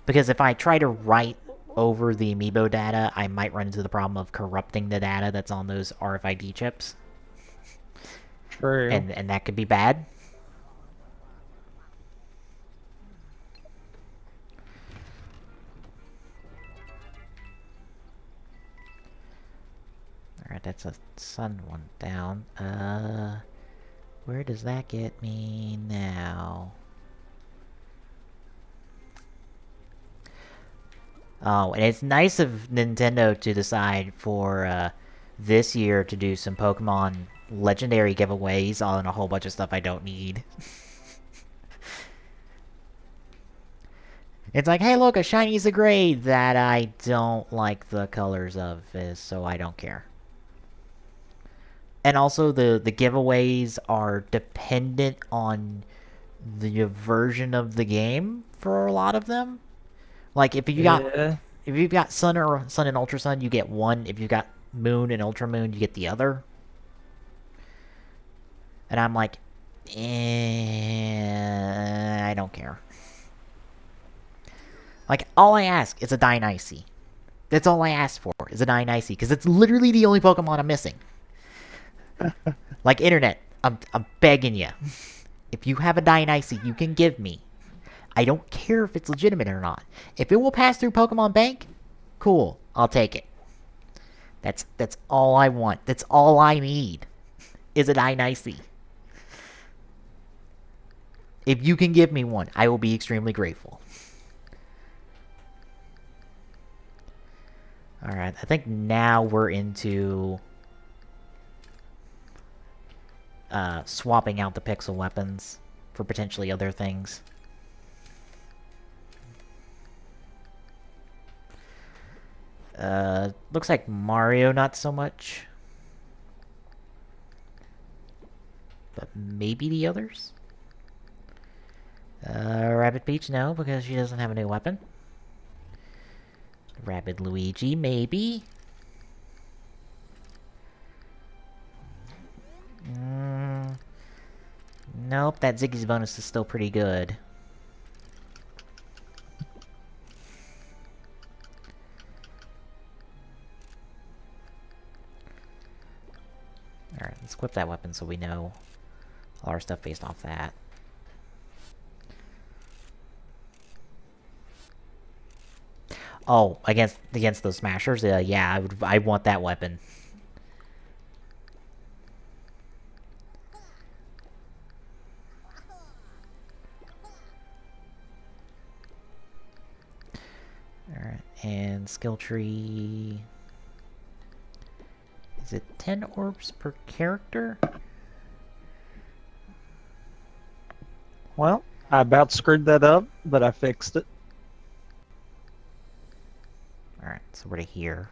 Because if I try to write over the amiibo data, I might run into the problem of corrupting the data that's on those RFID chips. True. And that could be bad. Alright, that's a sun one down. Where does that get me now? Oh, and it's nice of Nintendo to decide for this year to do some Pokemon legendary giveaways on a whole bunch of stuff I don't need. It's like, hey look, a shiny Zagrade that I don't like the colors of, so I don't care. And also the giveaways are dependent on the version of the game for a lot of them. Like if you've got Sun and Ultra Sun, you get one. If you've got Moon and Ultra Moon, you get the other. And I'm like, I don't care. Like all I ask is a Dionysie. That's all I ask for is a Dionysie because it's literally the only Pokemon I'm missing. Like internet, I'm begging you. If you have a Dionysie, you can give me. I don't care if it's legitimate or not. If it will pass through Pokemon Bank, cool. I'll take it. That's all I want. That's all I need. Is a Dionysie. If you can give me one, I will be extremely grateful. Alright, I think now we're into swapping out the pixel weapons for potentially other things. Looks like Mario not so much. But maybe the others? Rabbid Peach, no, because she doesn't have a new weapon. Rabbid Luigi, maybe. Nope, that Ziggy's bonus is still pretty good. Alright, let's equip that weapon so we know all our stuff based off that. Oh, against those smashers? Yeah, I want that weapon. Alright, and skill tree... Is it 10 orbs per character? Well, I about screwed that up, but I fixed it. Alright, so we're to here.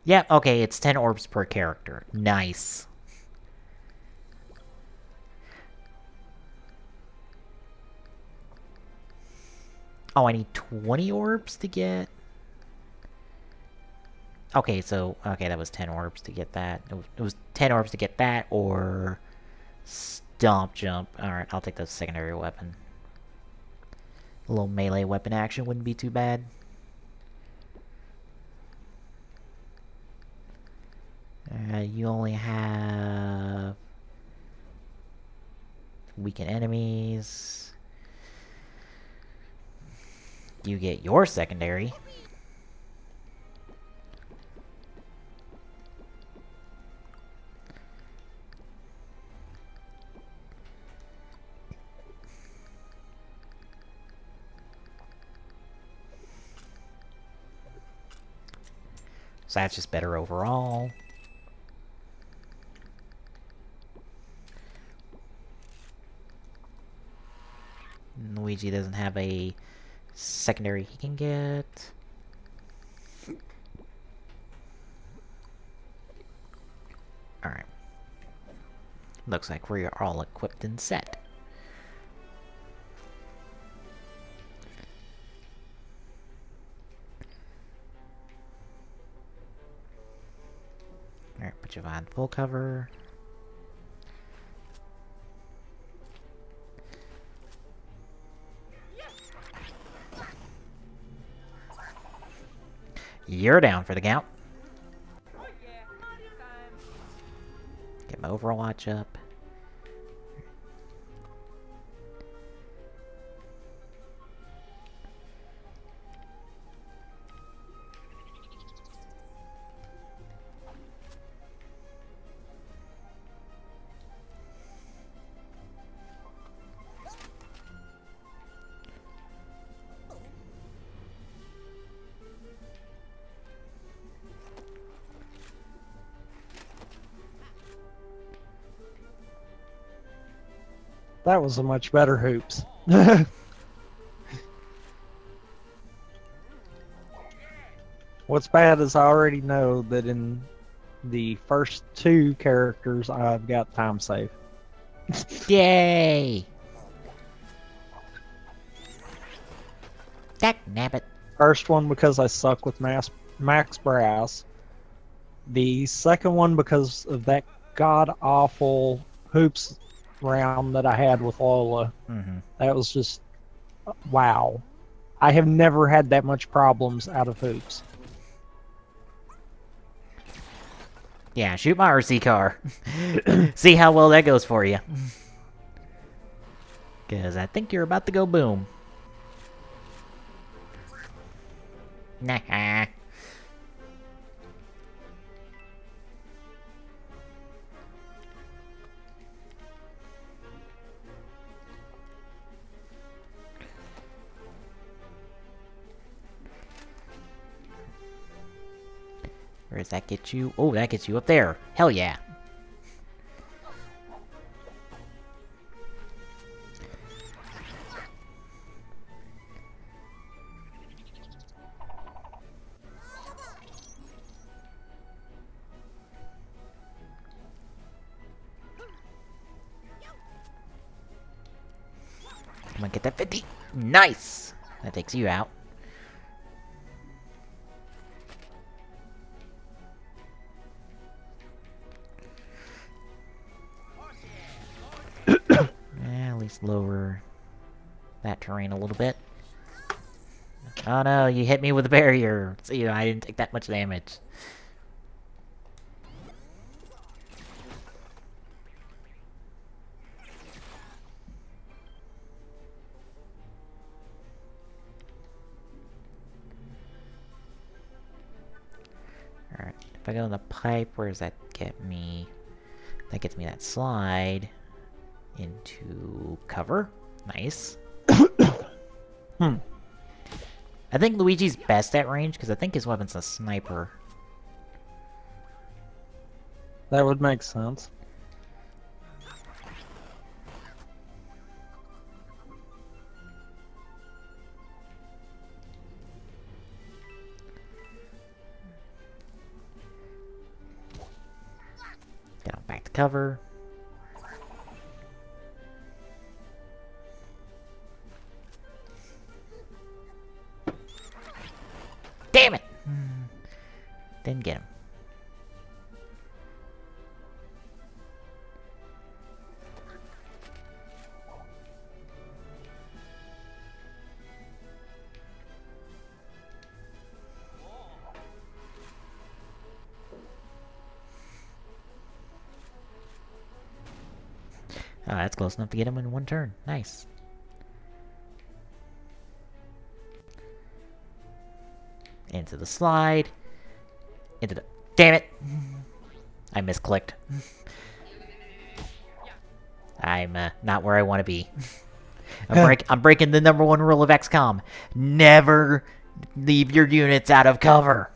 Yeah, okay, it's 10 orbs per character. Nice. Oh, I need 20 orbs to get... Okay, so... Okay, that was 10 orbs to get that. It was 10 orbs to get that, or... Stomp Jump. Alright, I'll take the secondary weapon. A little melee weapon action wouldn't be too bad. You only have... Weaken enemies. You get your secondary. So that's just better overall. Luigi doesn't have a secondary he can get. Alright. Looks like we are all equipped and set. Alright, put you on full cover. You're down for the count. Get my Overwatch up. That was a much better hoops. What's bad is I already know that in the first 2 characters I've got time save. Yay! Nabbit. First one because I suck with Max Brass. The second one because of that god-awful hoops round that I had with Lola. That was just... wow. I have never had that much problems out of hoops. Yeah, shoot my RC car. See how well that goes for you. Because I think you're about to go boom. Nah. Where does that get you? Oh, that gets you up there. Hell yeah. Come on, get that 50. Nice! That takes you out. At least lower that terrain a little bit. Oh no, you hit me with a barrier. See, I didn't take that much damage. Alright, if I go in the pipe, where does that get me? That gets me that slide into cover. Nice. I think Luigi's best at range, because I think his weapon's a sniper. That would make sense. Get on back to cover. Damn it! Didn't get him. Oh, that's close enough to get him in one turn. Nice. Into the slide. Into the... Damn it! I misclicked. I'm not where I want to be. I'm breaking the #1 rule of XCOM. Never leave your units out of cover.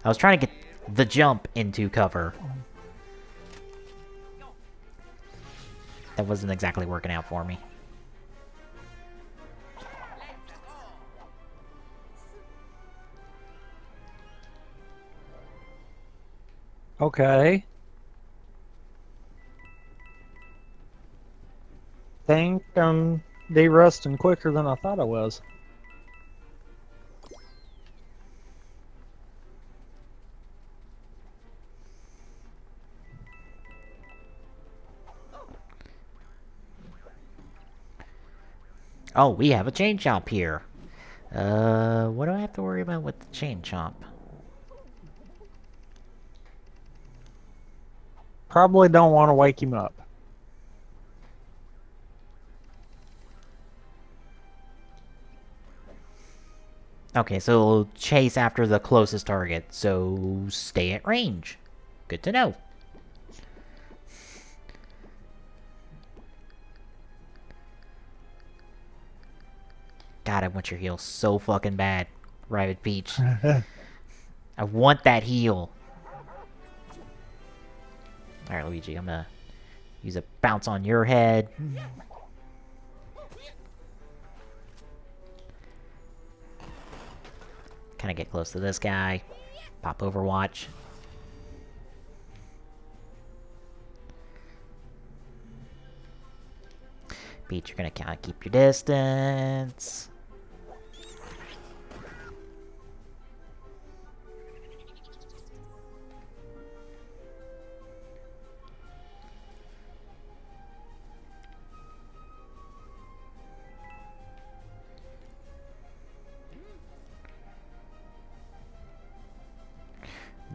I was trying to get the jump into cover. That wasn't exactly working out for me. Okay. Think I'm de-rusting quicker than I thought I was. Oh, we have a chain chomp here. What do I have to worry about with the chain chomp? Probably don't want to wake him up. Okay, so it'll chase after the closest target, so stay at range. Good to know. God, I want your heal so fucking bad, Rabbid Peach. I want that heal. Alright, Luigi, I'm gonna use a bounce on your head. Kind of get close to this guy. Pop Overwatch. Peach, you're gonna kind of keep your distance.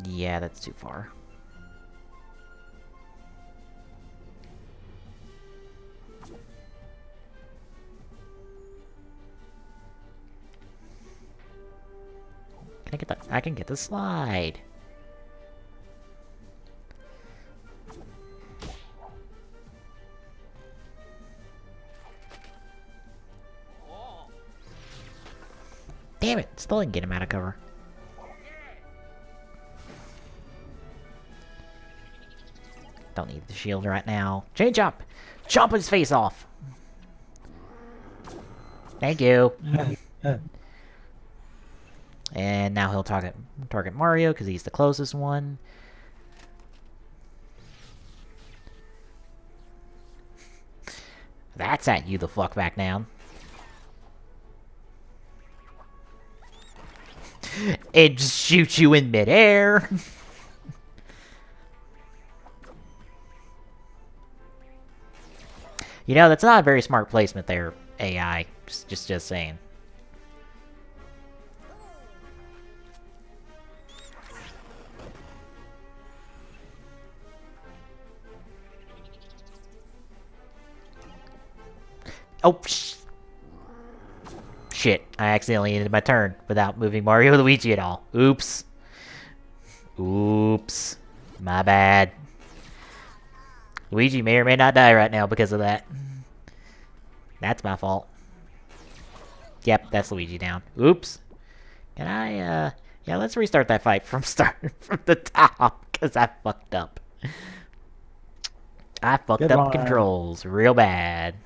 Yeah, that's too far. Can I get that? I can get the slide. Damn it! Still didn't get him out of cover. Don't need the shield right now. Chain jump! Chomp his face off! Thank you. And now he'll target Mario because he's the closest one. That's at you the fuck back down. It just shoots you in midair. You know, that's not a very smart placement there, AI. Just saying. Oh, shit. I accidentally ended my turn without moving Mario or Luigi at all. Oops. Oops. My bad. Luigi may or may not die right now because of that. That's my fault. Yep, that's Luigi down. Oops. Can I, yeah, let's restart that fight from the top, because I fucked up. I fucked up controls real bad.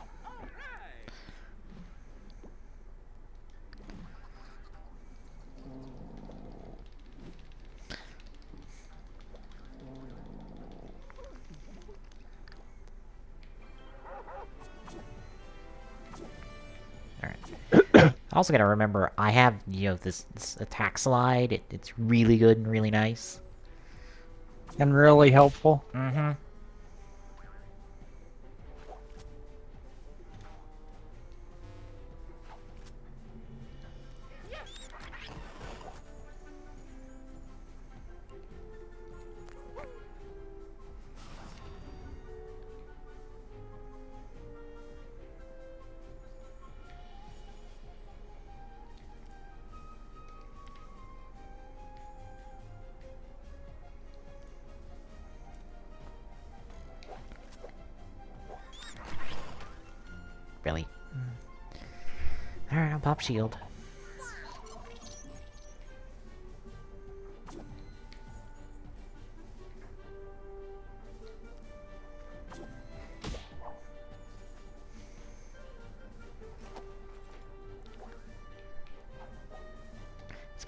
Also gotta remember, I have, you know, this attack slide. It's really good and really nice. And really helpful. Mm-hmm. Really? Alright, I'll pop shield.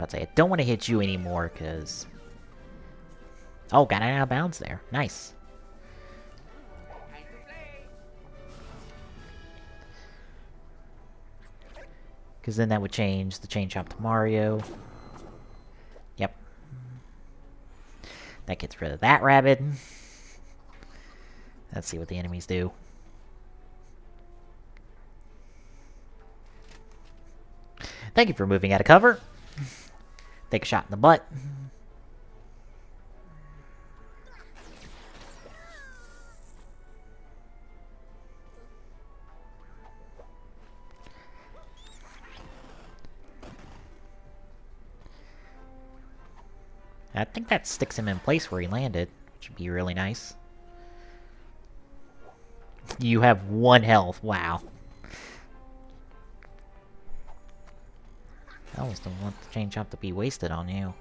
about to say, I don't want to hit you anymore, because... Oh, got it out of bounds there. Nice. Because then that would change the chain chomp to Mario. Yep. That gets rid of that rabbit. Let's see what the enemies do. Thank you for moving out of cover. Take a shot in the butt. I think that sticks him in place where he landed, which would be really nice. You have 1 health. Wow. I almost don't want the chain chomp to be wasted on you.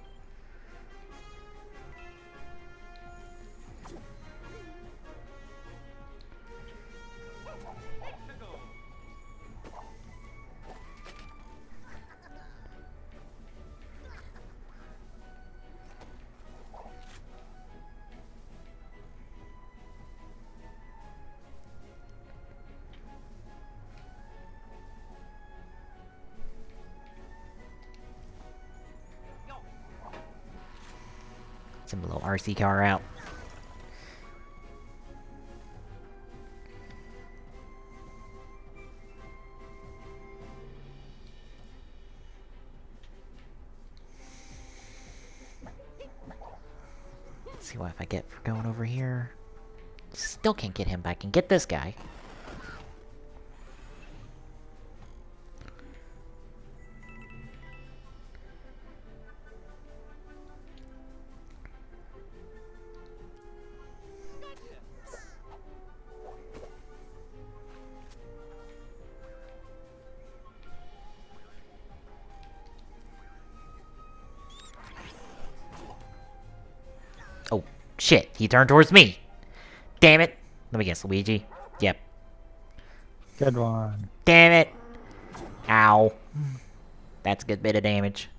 Send a little RC car out. Let's see what I get for going over here. Still can't get him back and get this guy. Oh, shit. He turned towards me. Damn it. Let me guess, Luigi. Yep. Good one. Damn it. Ow. That's a good bit of damage.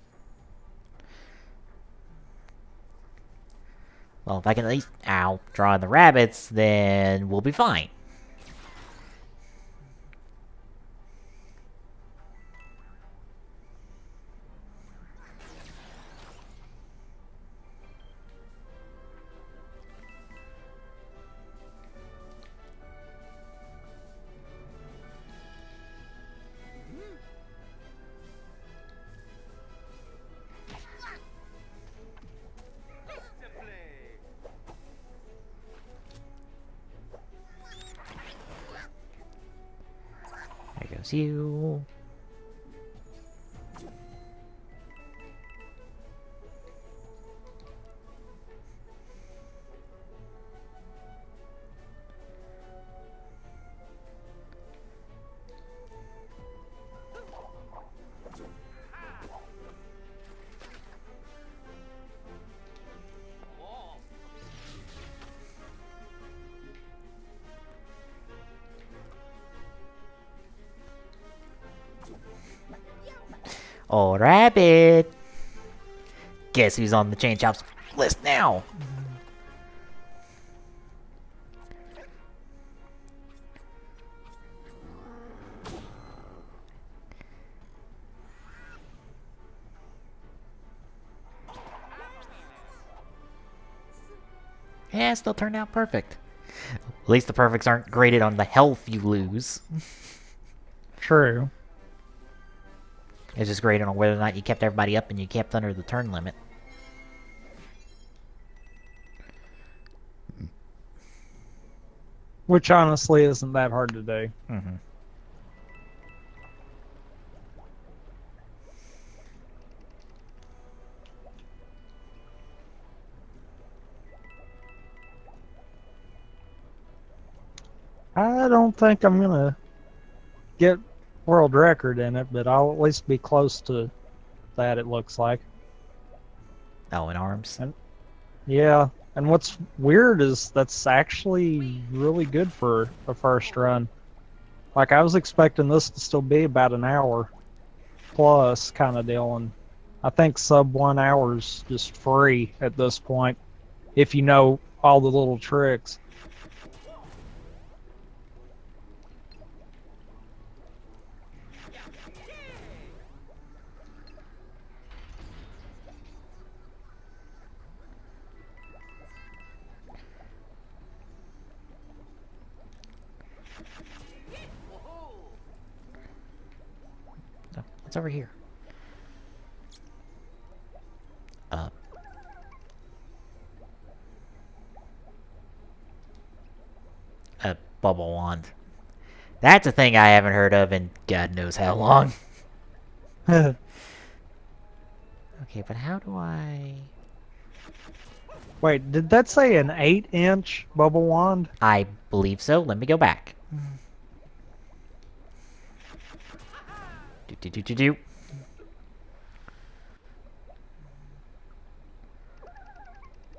Well, if I can at least, ow, draw the rabbits, then we'll be fine. There goes you. Oh, Rabbit! Guess who's on the Chain Chomps list now? Yeah, still turned out perfect. At least the perfects aren't graded on the health you lose. True. It's just graded on whether or not you kept everybody up and you kept under the turn limit. Which honestly isn't that hard to do. Mm-hmm. I don't think I'm gonna get world record in it, but I'll at least be close to that, it looks like. Oh, in arms? Yeah, and what's weird is that's actually really good for a first run. Like, I was expecting this to still be about an hour plus kind of deal, and I think sub 1 hour's just free at this point if you know all the little tricks. Oh, it's over here. Up. A bubble wand. That's a thing I haven't heard of in God knows how long. Okay, but how do I... Wait, did that say an 8-inch bubble wand? I believe so. Let me go back. Do.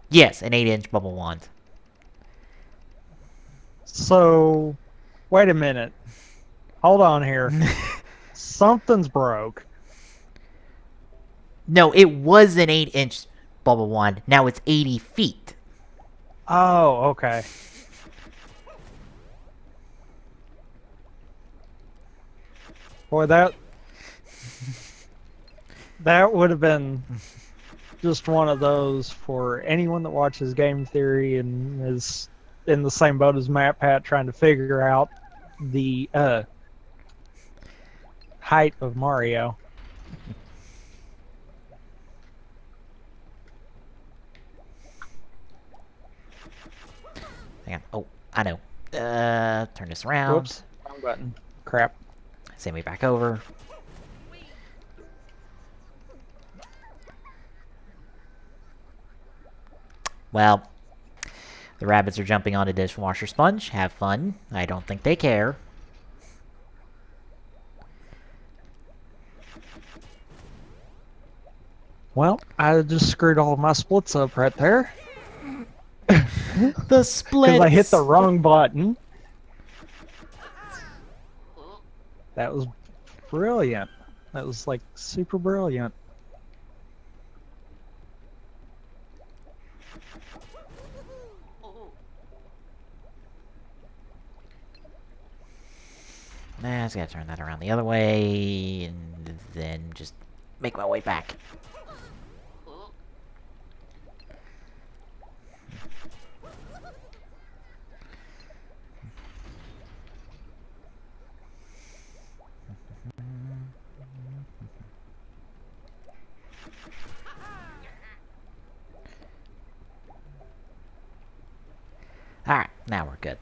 Yes, an 8-inch bubble wand. So, wait a minute. Hold on here. Something's broke. No, it was an 8-inch bubble wand. Now it's 80 feet. Oh, okay. Boy, that would have been just one of those for anyone that watches game theory and is in the same boat as Matt Pat trying to figure out the height of Mario. Hang on. Oh, I know. Turn this around. Whoops, wrong button. Crap. Send me back over. Well, the rabbits are jumping on a dishwasher sponge. Have fun. I don't think they care. Well, I just screwed all of my splits up right there. The splits! Because I hit the wrong button. That was brilliant. That was like super brilliant. Nah, I just gotta turn that around the other way, and then just make my way back. Alright, now we're good.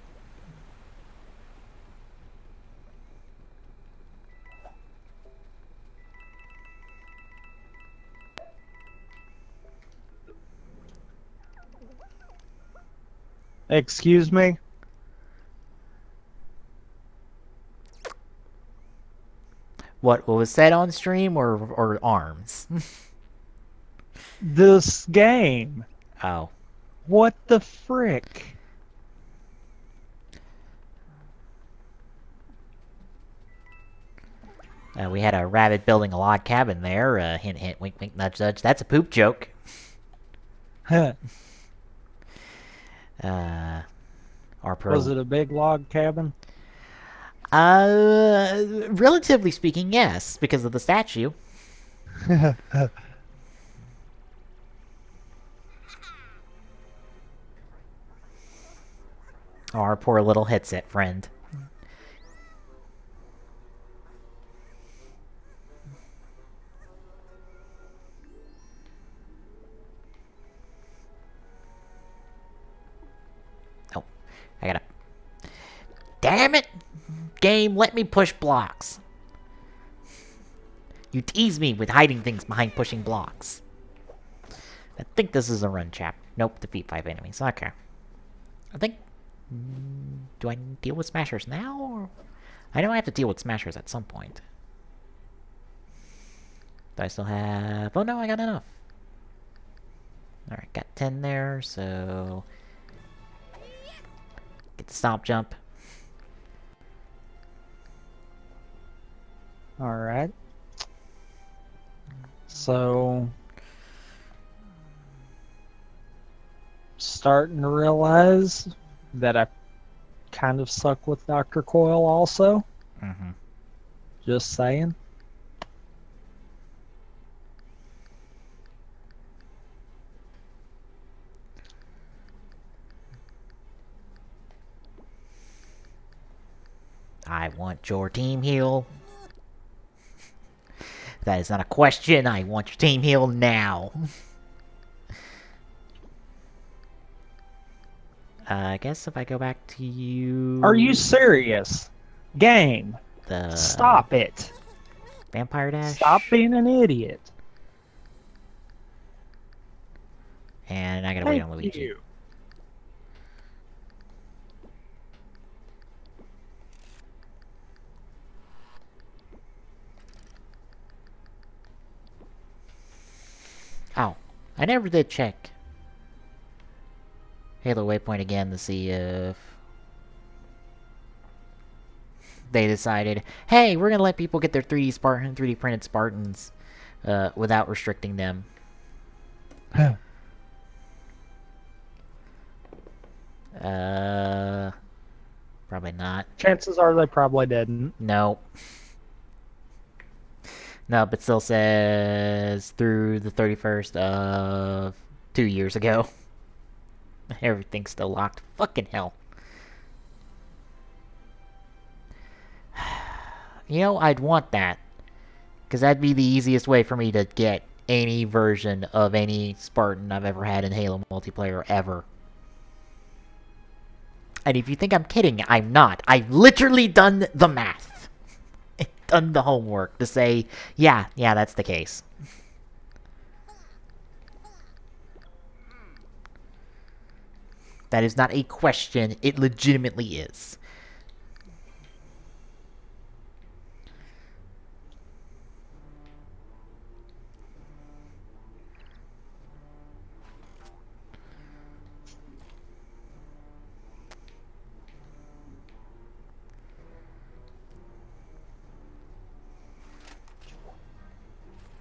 Excuse me? What was said on stream or arms? This game. Oh. What the frick? We had a rabbit building a log cabin there. Hint, hint, wink, wink, nudge, nudge. That's a poop joke. Huh. Our Was it a big log cabin? Relatively speaking, yes, because of the statue. Our poor little headset friend. Oh, I gotta... Damn it! Game, let me push blocks. You tease me with hiding things behind pushing blocks. I think this is a run, chap. Nope, defeat 5 enemies. Okay. I think... Do I deal with smashers now? Or... I know I have to deal with smashers at some point. Do I still have... Oh no, I got enough. Alright, got 10 there, so... Get the stomp jump. Alright. So, starting to realize that I kind of suck with Dr. Coyle also. Mm-hmm. Just saying. I want your team heal. That is not a question. I want your team heal now. I guess if I go back to you... Are you serious? Game. The Stop it. Vampire Dash. Stop being an idiot. And I gotta wait on Thank Luigi. you. Oh, I never did check Halo Waypoint again to see if they decided, hey, we're gonna let people get their 3D printed Spartans without restricting them. Probably not. Chances are they probably didn't. No. No, but still says through the 31st of 2 years ago. Everything's still locked. Fucking hell. You know, I'd want that. Because that'd be the easiest way for me to get any version of any Spartan I've ever had in Halo multiplayer ever. And if you think I'm kidding, I'm not. I've literally done the math. Done the homework to say, yeah, that's the case. That is not a question. It legitimately is.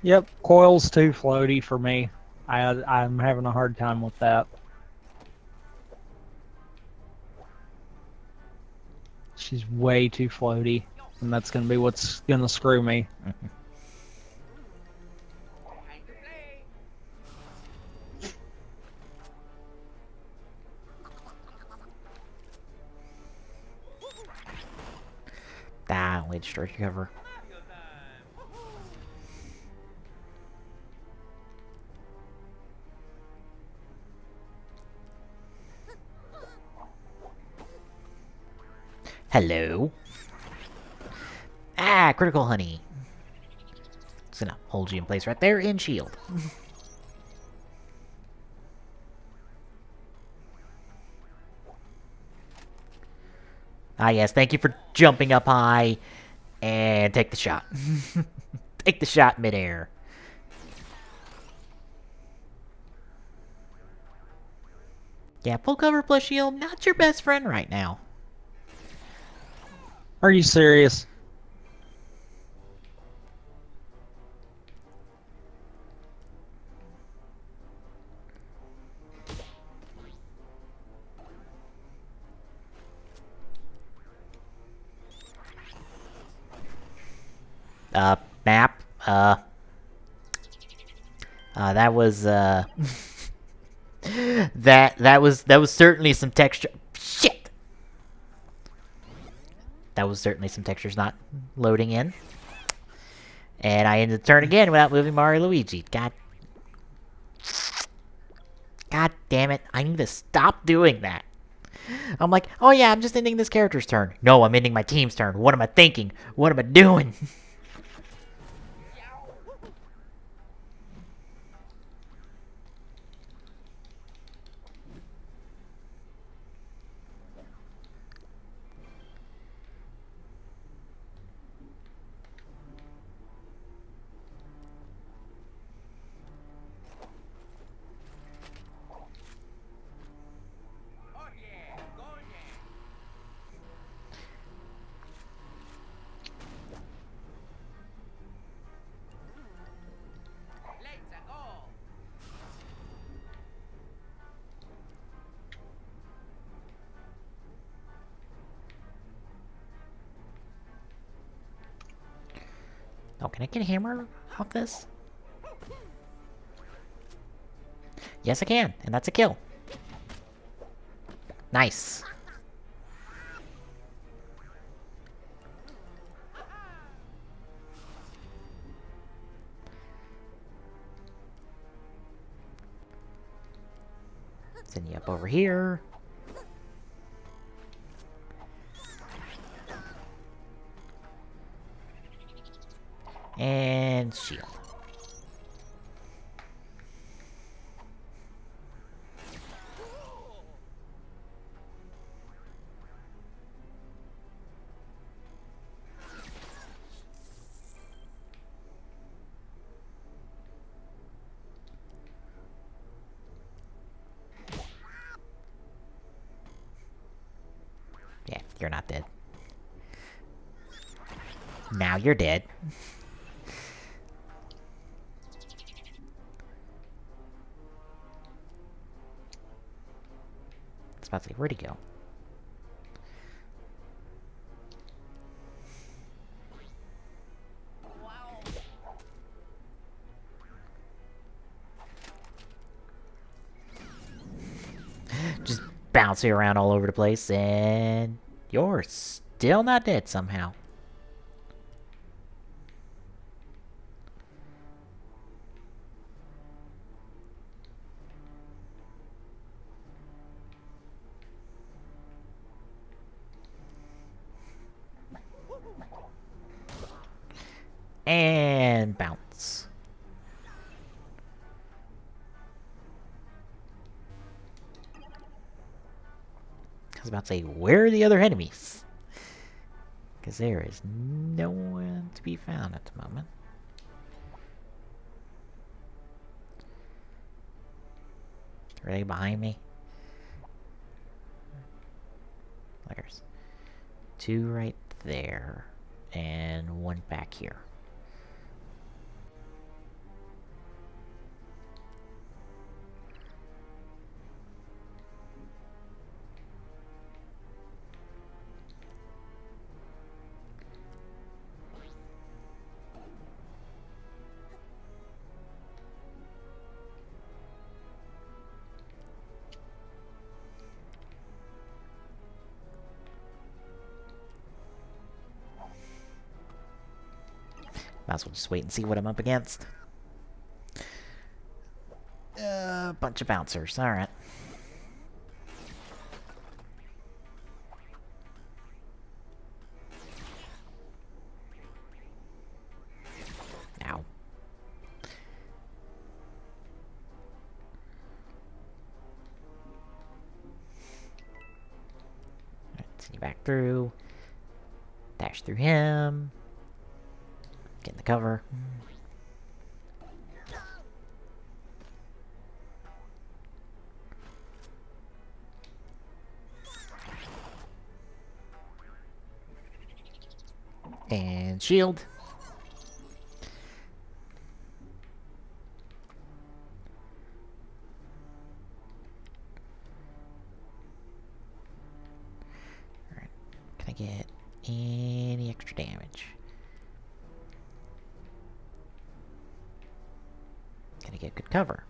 Yep, Coil's too floaty for me. I'm having a hard time with that. She's way too floaty, and that's gonna be what's gonna screw me. Ah, only destroyed cover. Hello. Ah, critical honey. It's gonna hold you in place right there and shield. Ah, yes, thank you for jumping up high and take the shot. Take the shot midair. Yeah, full cover plus shield, not your best friend right now. Are you serious? Map. That was, that was certainly some texture. Shit! That was certainly some textures not loading in. And I ended the turn again without moving Mario Luigi. God damn it. I need to stop doing that. I'm like, oh yeah, I'm just ending this character's turn. No, I'm ending my team's turn. What am I thinking? What am I doing? Can I get a hammer off this? Yes, I can, and that's a kill. Nice. Send you up over here. And shield. Yeah, you're not dead. Now you're dead. I was about to say, where'd he go? Just bouncing around all over the place, and you're still not dead somehow. And bounce. I was about to say, where are the other enemies? Because there is no one to be found at the moment. Are they behind me? There's two right there, and one back here. Might as well just wait and see what I'm up against. Bunch of bouncers. Alright. Ow. Alright, send you back through. Dash through him. Get in the cover. And shield. Alright. Can I get any extra damage? Can I get good cover?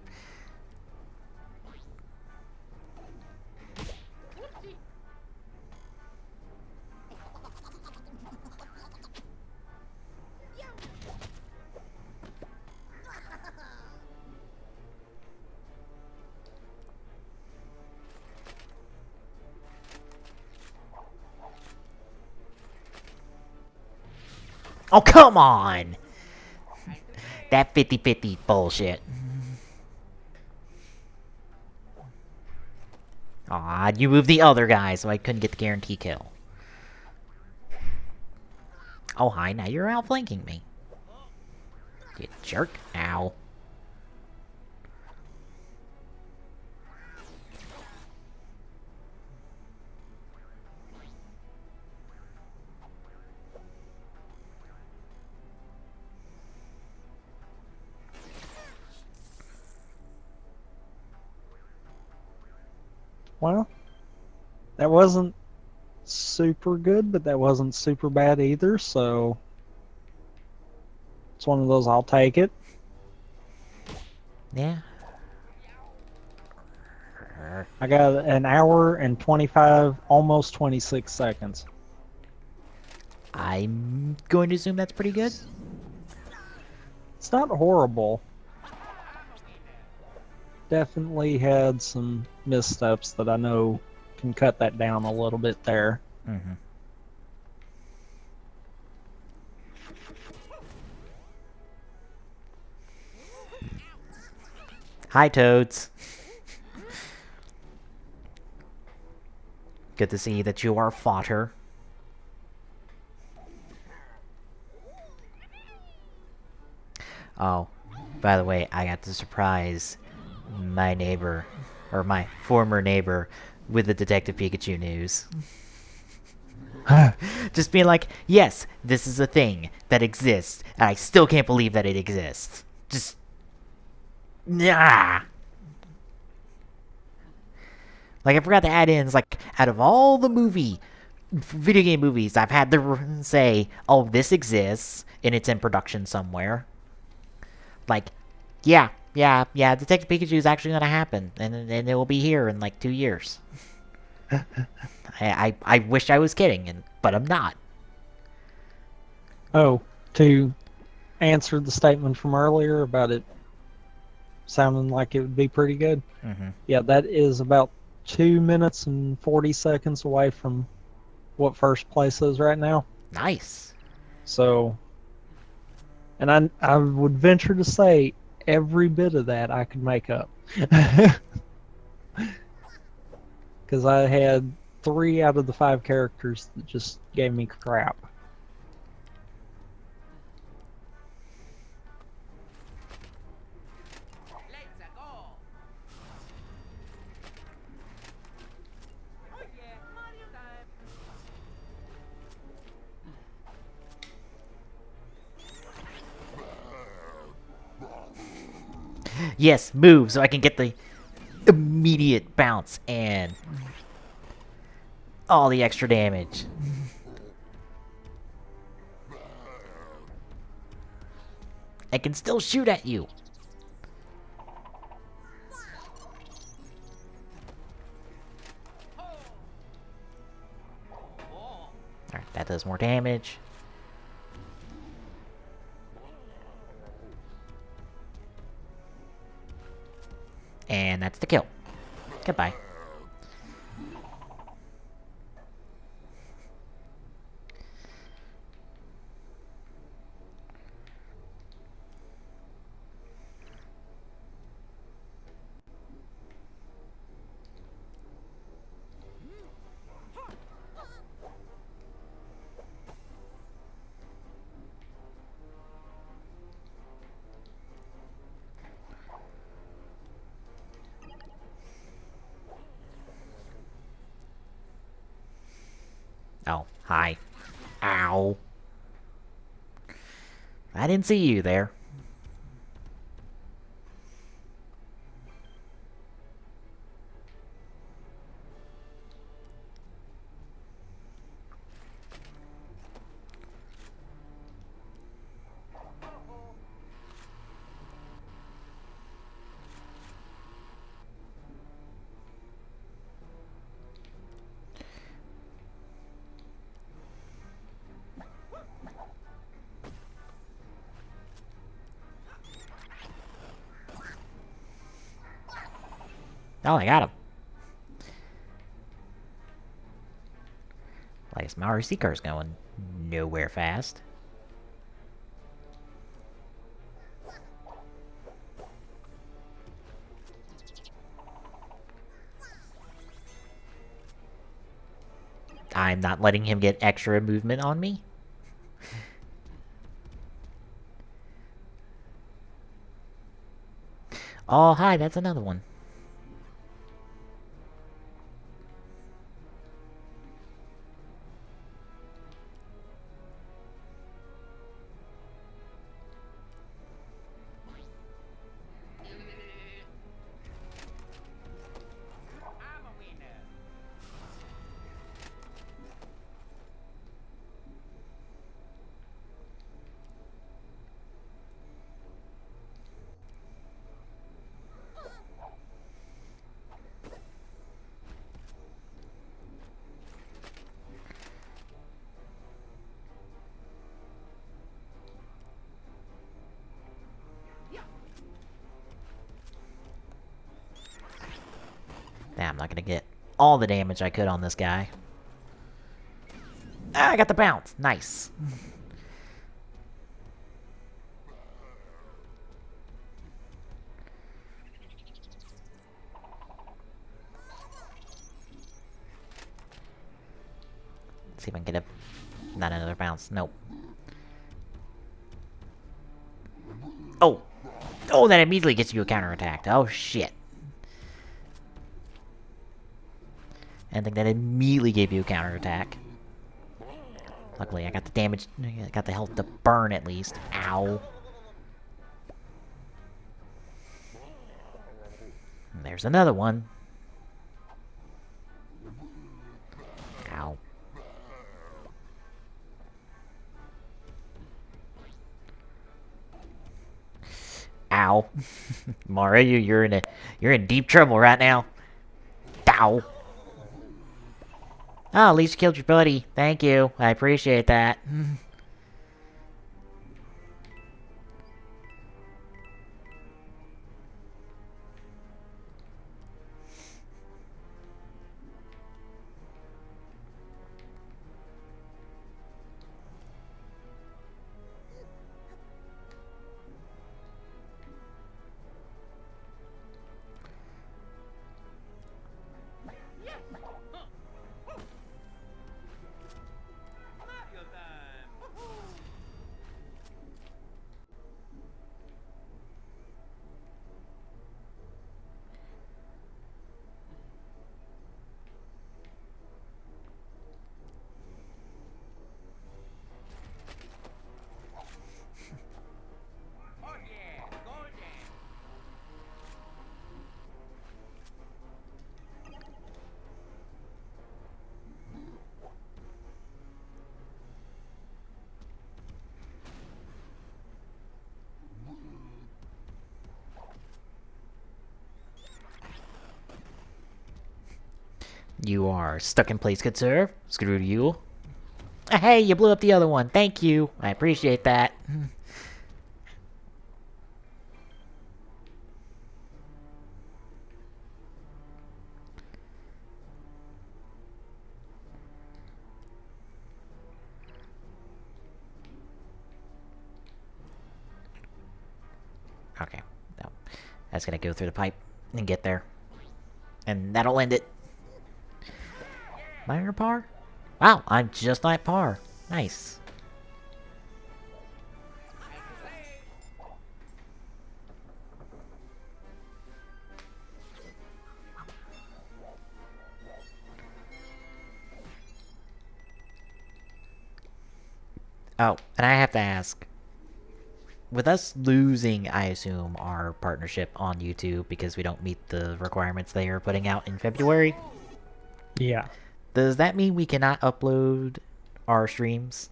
Oh, come on! That 50-50 bullshit. Aw, you moved the other guy, so I couldn't get the guarantee kill. Oh, hi, now you're outflanking me. You jerk. Ow. Well, that wasn't super good, but that wasn't super bad either, so It's one of those, I'll take it. Yeah. I got an hour and 25, almost 26 seconds. I'm going to assume that's pretty good. It's not horrible. Definitely had some missteps that I know can cut that down a little bit there. Mm-hmm. Hi, Toads. Good to see that you are fodder. Oh, by the way, I got to surprise my neighbor, or my former neighbor, with the Detective Pikachu news. Just being like, yes, this is a thing that exists, and I still can't believe that it exists. Just, nah. Like, I forgot to add in, it's like, out of all the video game movies, I've had to say, oh, this exists, and it's in production somewhere. Like, yeah, Detective Pikachu is actually gonna happen, and it will be here in like 2 years. I wish I was kidding, but I'm not. Oh, to answer the statement from earlier about it sounding like it would be pretty good. Mm-hmm. Yeah, that is about 2 minutes and 40 seconds away from what first place is right now. Nice. So, and I would venture to say every bit of that I could make up. Because I had 3 out of the 5 characters that just gave me crap. Yes, move so I can get the immediate bounce and all the extra damage. I can still shoot at you. Alright, that does more damage. And that's the kill. Goodbye. Oh, hi. Ow. I didn't see you there. Oh, I got him. I guess my RC car's going nowhere fast. I'm not letting him get extra movement on me. Oh, hi, that's another one. not gonna get all the damage I could on this guy. Ah, I got the bounce. Nice. Let's see if I can get a... Not another bounce. Nope. Oh! Oh, that immediately gets you a counterattack. Oh, shit. I think that immediately gave you a counterattack. Luckily, I got the damage... I got the health to burn, at least. Ow. And there's another one. Ow. Ow. Mario, you're in deep trouble right now. Ow. Oh, at least you killed your buddy. Thank you. I appreciate that. You are stuck in place, good sir. Screw you. Hey, you blew up the other one. Thank you. I appreciate that. Okay. No. That's gonna go through the pipe and get there. And that'll end it. Am I under par? Wow, I'm just like par. Nice. Oh, and I have to ask. With us losing, I assume, our partnership on YouTube because we don't meet the requirements they are putting out in February, Yeah. does that mean we cannot upload our streams?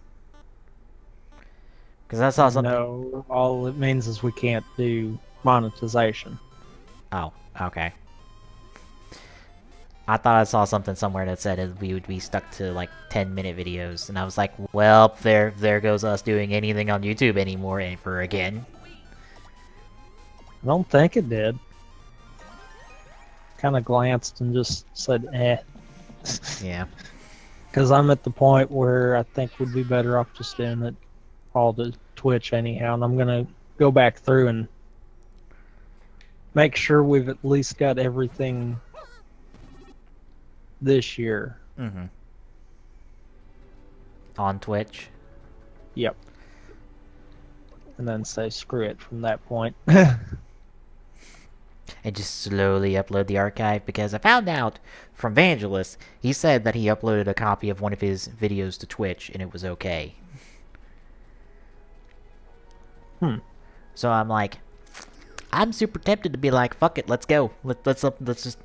Because I saw something... No, all it means is we can't do monetization. Oh, okay. I thought I saw something somewhere that said we would be stuck to like 10-minute videos, and I was like, well, there goes us doing anything on YouTube anymore ever again. I don't think it did. Kind of glanced and just said, eh. Yeah. Because I'm at the point where I think we'd be better off just doing it all to Twitch anyhow, and I'm going to go back through and make sure we've at least got everything this year. Mm-hmm. On Twitch? Yep. And then say screw it from that point. And just slowly upload the archive, because I found out from Vangelis, he said that he uploaded a copy of one of his videos to Twitch and it was okay. So I'm like, I'm super tempted to be like, fuck it, let's go. Let's just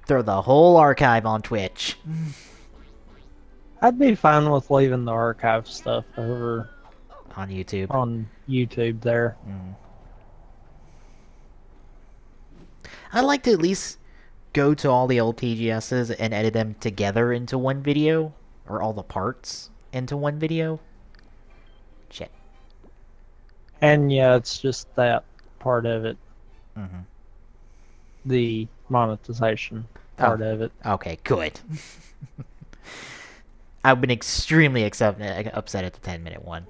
throw the whole archive on Twitch. I'd be fine with leaving the archive stuff over On YouTube. on YouTube there. I'd like to at least go to all the old TGSs and edit them together into one video, or all the parts into one video. Shit. And yeah, it's just that part of it. Mm-hmm. The monetization. part of it. Okay, good. I've been extremely upset at the 10-minute one.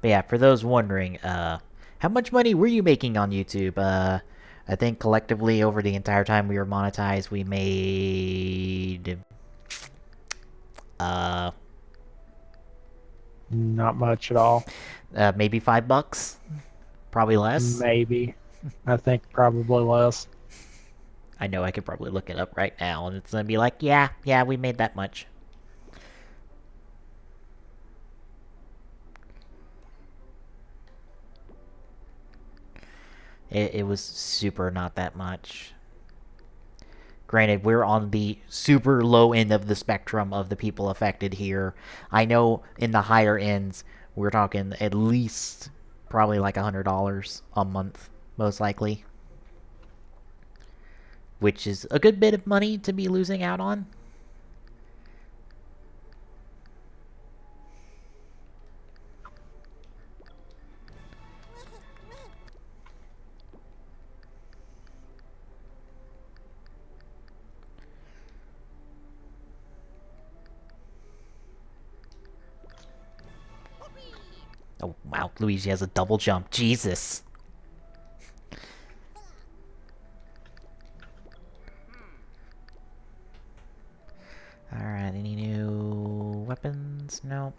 But yeah, for those wondering, how much money were you making on YouTube? I think collectively over the entire time we were monetized, we made Not much at all. maybe $5, probably less. Maybe. I think probably less. I know I could probably look it up right now, and it's gonna be like, yeah, we made that much. It was super not that much. Granted, we're on the super low end of the spectrum of the people affected here. I know in the higher ends, we're talking at least probably like $100 a month, most likely. Which is a good bit of money to be losing out on. Oh, wow, Luigi has a double jump. Jesus. Alright, any new weapons? Nope.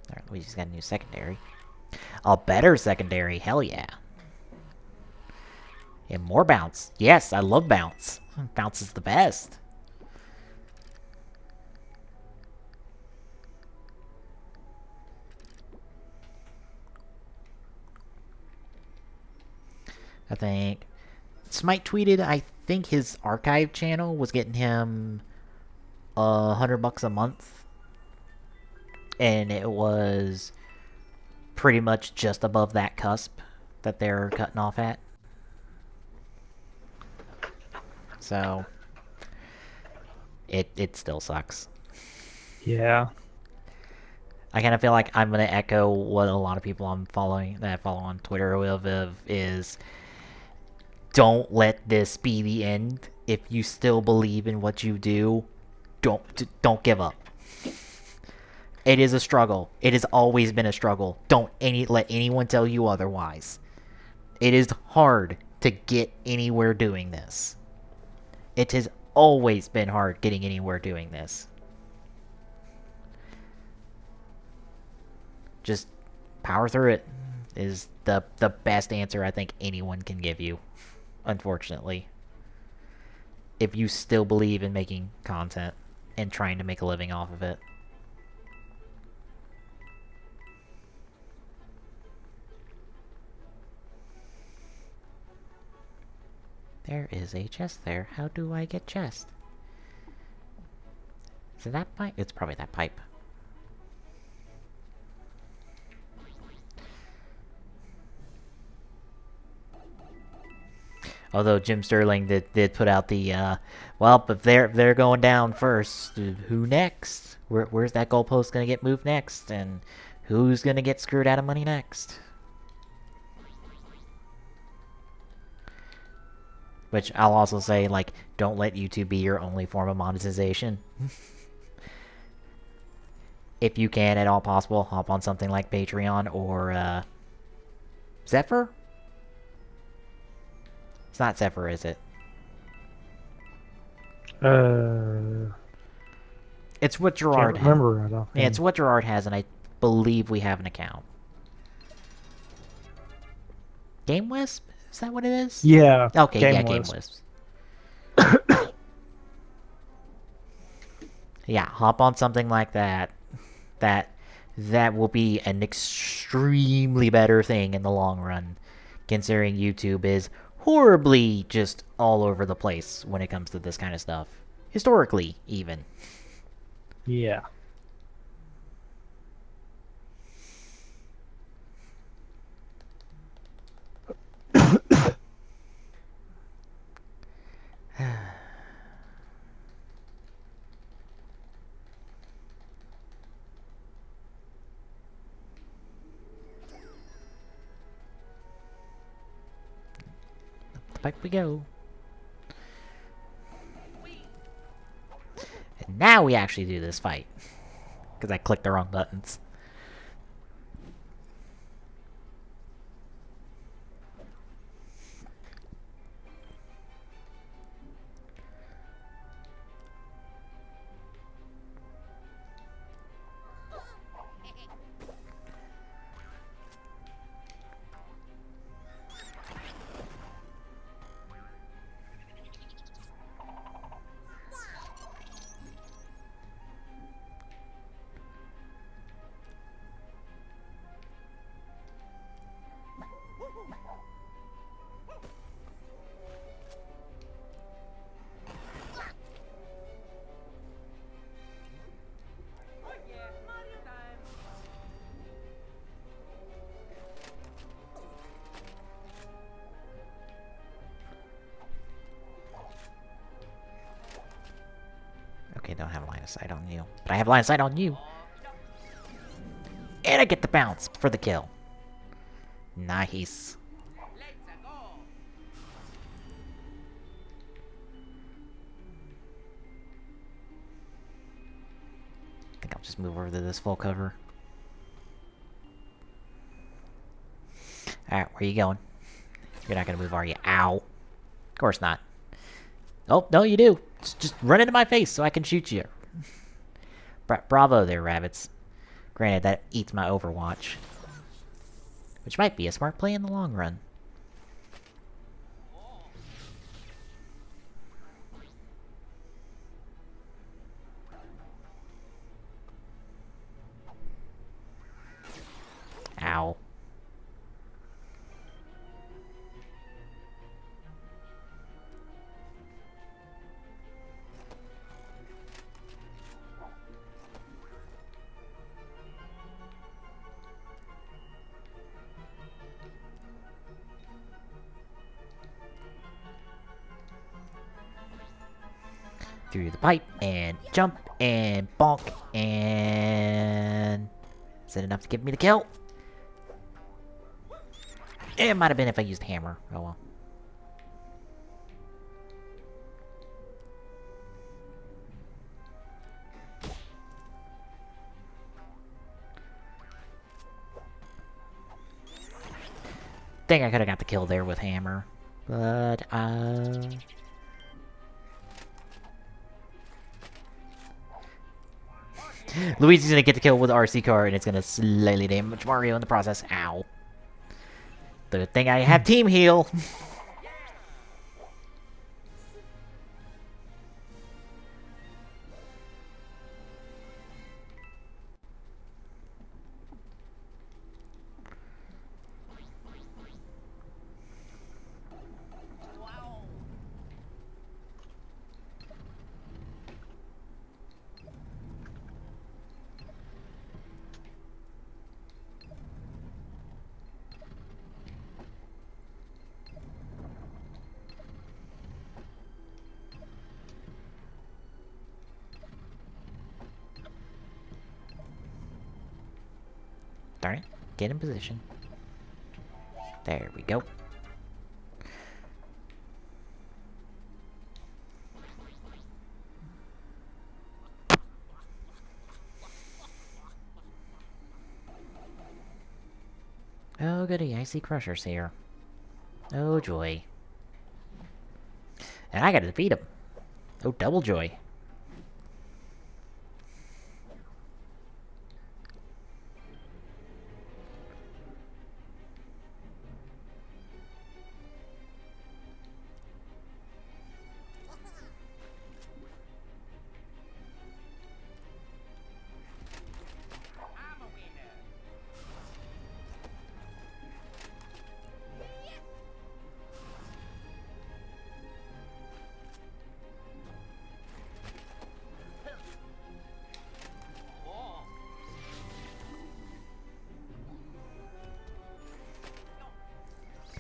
Alright, Luigi's got a new secondary. A better secondary, hell yeah. And more bounce. Yes, I love bounce. Bounce is the best. I think Smite tweeted, I think his archive channel was getting him $100 a month, and it was pretty much just above that cusp that they're cutting off at. So it still sucks. Yeah. I kind of feel like I'm gonna echo what a lot of people I follow on Twitter is don't let this be the end. If you still believe in what you do, don't give up. It is a struggle. It has always been a struggle. Don't let anyone tell you otherwise. It is hard to get anywhere doing this. It has always been hard getting anywhere doing this. Just power through it is the best answer I think anyone can give you, unfortunately. If you still believe in making content and trying to make a living off of it. There is a chest there. How do I get chest? Is it that pipe? It's probably that pipe. Although Jim Sterling did put out the, well, if they're going down first, who next? Where's that goalpost gonna get moved next? And who's gonna get screwed out of money next? Which I'll also say, like, don't let YouTube be your only form of monetization. If you can, at all possible, hop on something like Patreon or, Zephyr? It's not Zephyr, is it? It's what Gerard Can't remember right off. Yeah, it's what Gerard has, and I believe we have an account. Game Wisp? Is that what it is? Yeah. Okay, Game yeah, Game Wisp. Yeah, hop on something like that. That will be an extremely better thing in the long run, considering YouTube is horribly just all over the place when it comes to this kind of stuff. Historically, even. Yeah. pipe we go. And now we actually do this fight. Because I clicked the wrong buttons. Okay, don't have line of sight on you. But I have line of sight on you. And I get the bounce for the kill. Nice. I think I'll just move over to this full cover. Alright, where you going? You're not gonna move, are you? Ow. Of course not. Oh, no, you do. Just run into my face so I can shoot you. Bravo there, Rabbids. Granted, that eats my Overwatch. Which might be a smart play in the long run. Ow. Through the pipe, and jump, and bonk, and... Is that enough to give me the kill? It might have been if I used hammer. Oh well. Think I could have got the kill there with hammer. But, Luigi's gonna get the kill with the RC car, and it's gonna slightly damage Mario in the process. Ow. The thing I have team heal. Darn it. Get in position. There we go. Oh goody, I see Crushers here. Oh joy. And I gotta defeat him. Oh, double joy.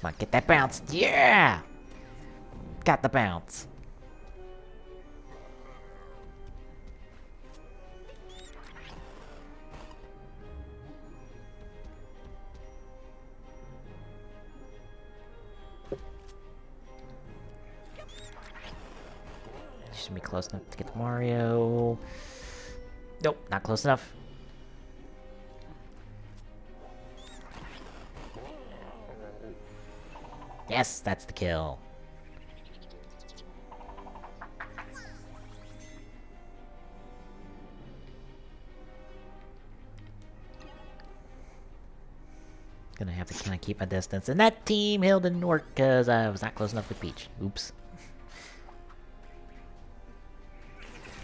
Come on, get that bounce. Yeah! Got the bounce. should be close enough to get to Mario. Nope, not close enough. Yes, that's the kill. Gonna have to kind of keep my distance. And that team hill didn't work because I was not close enough with Peach. Oops.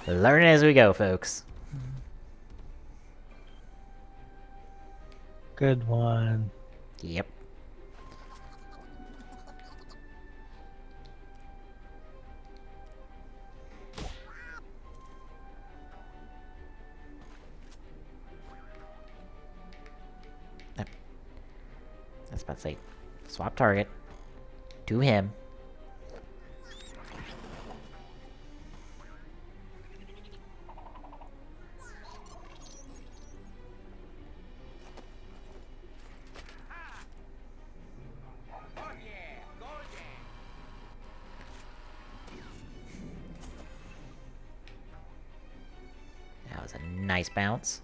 Learning as we go, folks. Good one. Yep. I was about to say, swap target to him. That was a nice bounce.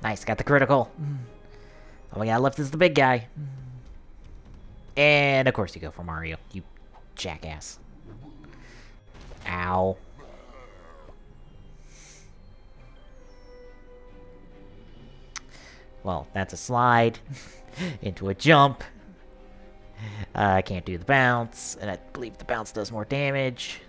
Nice, got the critical. All we got left is the big guy. And of course you go for Mario, you jackass. Ow. Well, that's a slide into a jump. I can't do the bounce, and I believe the bounce does more damage.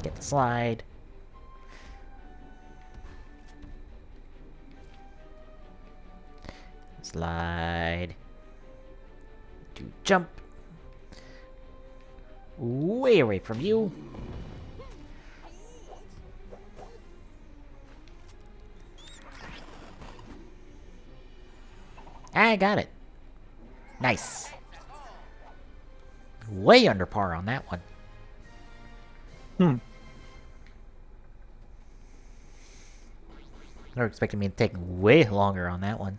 Get the slide. Slide. To jump. Way away from you. I got it. Nice. Way under par on that one. They were expecting me to take way longer on that one.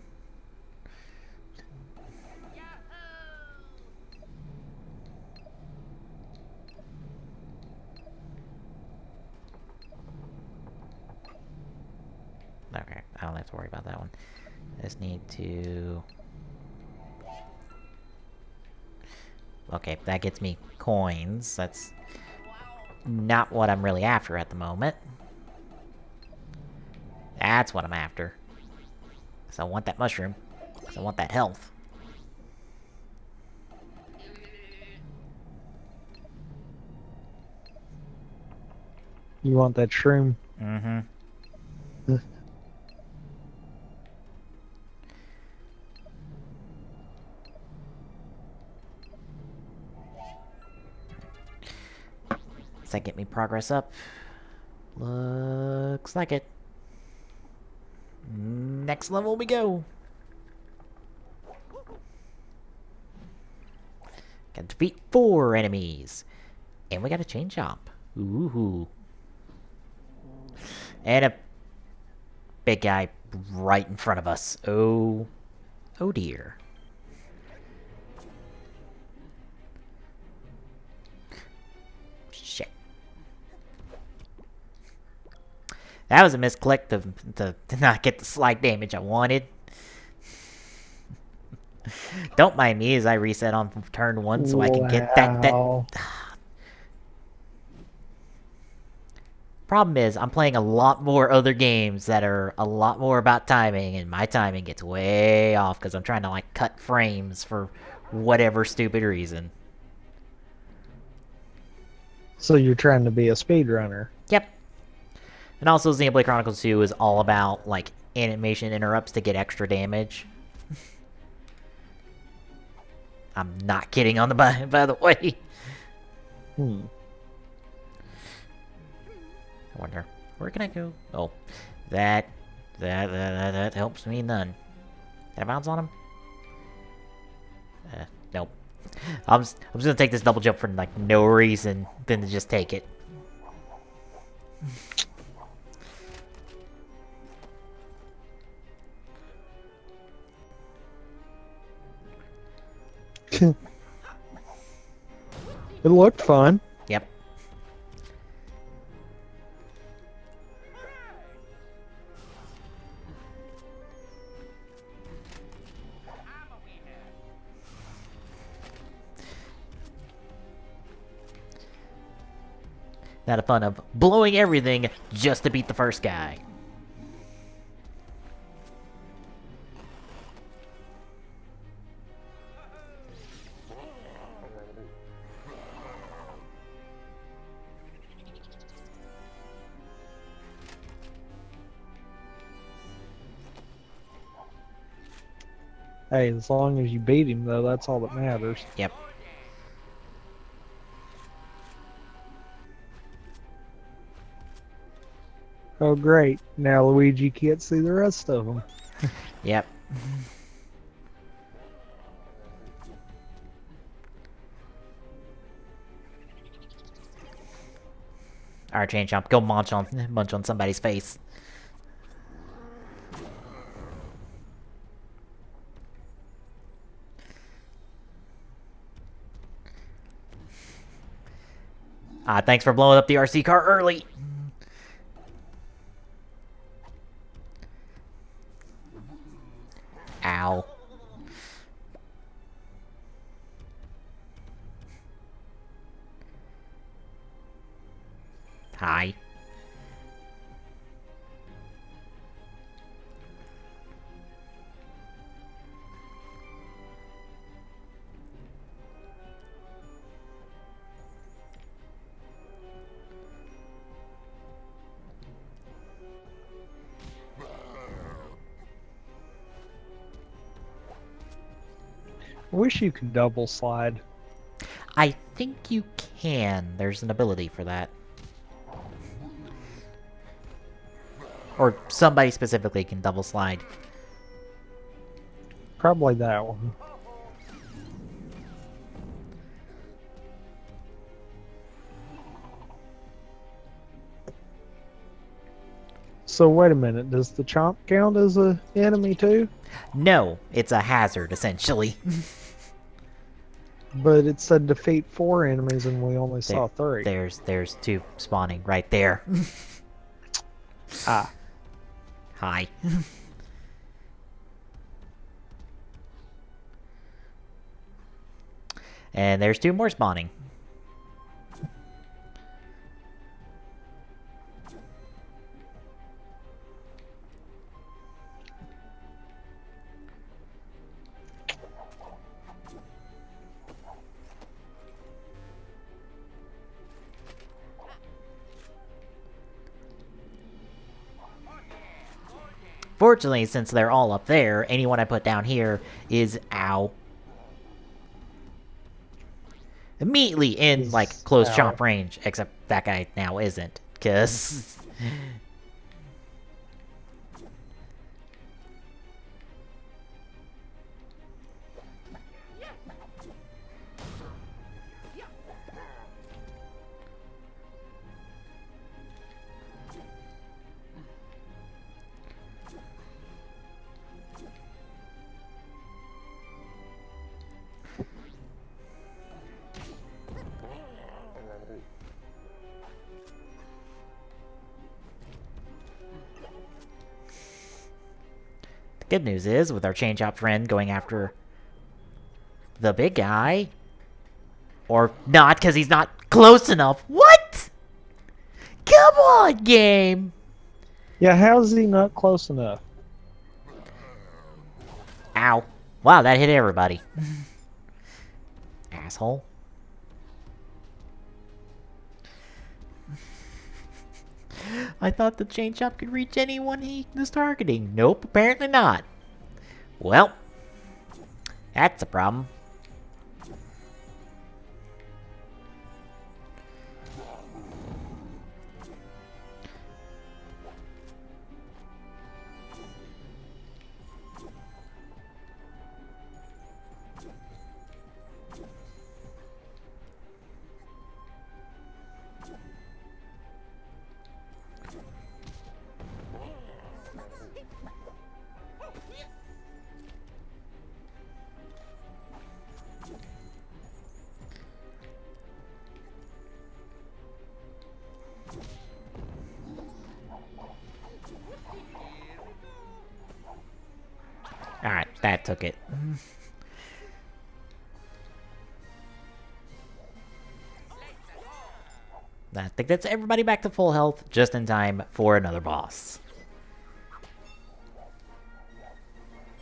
Okay, I don't have to worry about that one. I just need to... Okay, that gets me coins. That's not what I'm really after at the moment. That's what I'm after. So I want that mushroom. Because I want that health. You want that shroom? Mm-hmm. Does that get me progress up? Looks like it. Next level we go. Gotta defeat 4 enemies. And we got a chain chomp. Ooh. And a big guy right in front of us. Oh dear. Shit. That was a misclick to not get the slide damage I wanted. Don't mind me as I reset on turn 1 so I can get that... Problem is, I'm playing a lot more other games that are a lot more about timing, and my timing gets way off because I'm trying to like cut frames for whatever stupid reason. So you're trying to be a speedrunner. Yep. And also, Xenoblade Chronicles 2 is all about like animation interrupts to get extra damage. I'm not kidding on the by the way. I wonder, where can I go? Oh, that helps me none. Can I bounce on him? Nope. I'm just gonna take this double jump for like no reason than to just take it. It looked fun. Yep. Not a fun of blowing everything just to beat the first guy. Hey, as long as you beat him, though, that's all that matters. Yep. Oh, great. Now Luigi can't see the rest of them. Yep. Alright, Chain Chomp, go munch on somebody's face. Thanks for blowing up the RC car early. Ow. Hi. I wish you could double slide. I think you can. There's an ability for that. Or somebody specifically can double slide. Probably that one. So wait a minute, does the chomp count as an enemy too? No, it's a hazard, essentially. But it said defeat 4 enemies and we only saw 3. There's 2 spawning right there. Ah. Hi. And there's 2 more spawning. Fortunately, since they're all up there, anyone I put down here is ow. Immediately in like close chomp range, except that guy now isn't, cause good news is, with our chain chomp friend going after the big guy, or not, because he's not close enough. What? Come on, game! Yeah, how's he not close enough? Ow. Wow, that hit everybody. Asshole. I thought the chain shop could reach anyone he was targeting. Nope, apparently not. Well, that's a problem. Alright, that took it. I think that's everybody back to full health, just in time for another boss.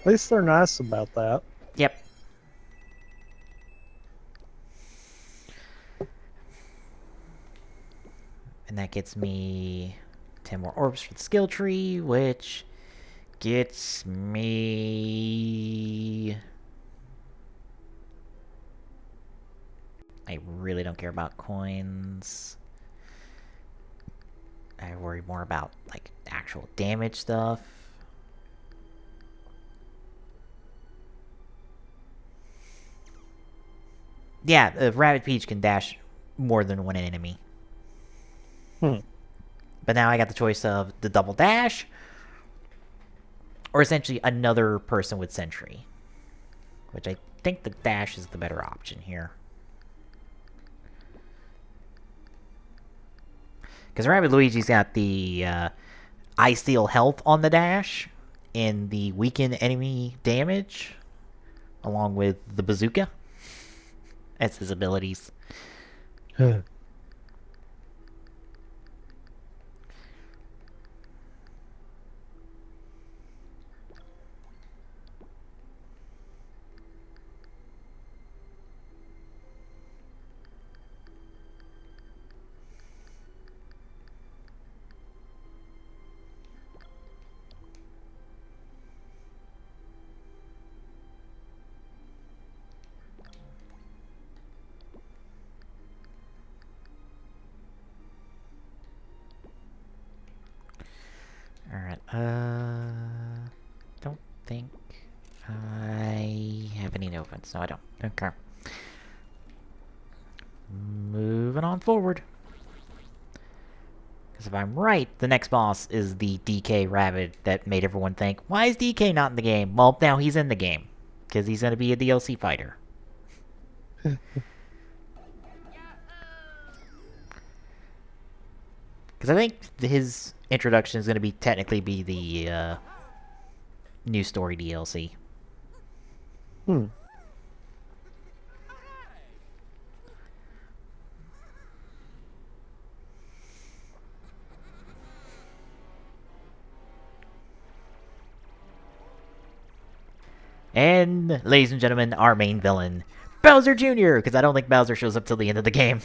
At least they're nice about that. Yep. And that gets me 10 more orbs for the skill tree, which gets me... I really don't care about coins. I worry more about, like, actual damage stuff. Yeah, Rabbid Peach can dash more than one enemy. But now I got the choice of the double dash, or essentially another person with Sentry. Which I think the dash is the better option here. Because Rabbid Luigi's got the Ice Steel health on the dash, and the weaken enemy damage, along with the bazooka. That's his abilities. Alright, don't think I have any opens. No, I don't. Okay. Moving on forward. Because if I'm right, the next boss is the DK Rabbid that made everyone think, why is DK not in the game? Well, now he's in the game. Because he's going to be a DLC fighter. Because I think his introduction is going to be technically be the new story DLC. And, ladies and gentlemen, our main villain, Bowser Jr., because I don't think Bowser shows up till the end of the game.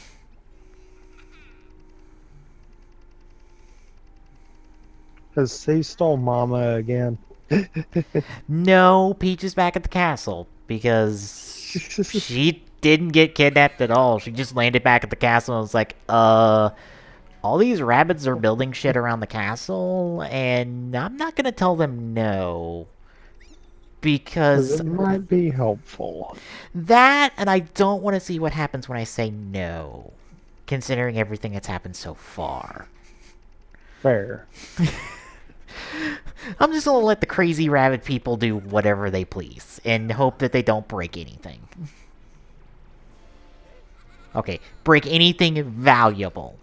Because he stole Mama again. No, Peach is back at the castle, because she didn't get kidnapped at all. She just landed back at the castle and was like, all these Rabbids are building shit around the castle, and I'm not gonna tell them no. Because it might be helpful. That, and I don't want to see what happens when I say no, considering everything that's happened so far. Fair. I'm just gonna let the crazy rabbit people do whatever they please, and hope that they don't break anything. Okay, break anything valuable.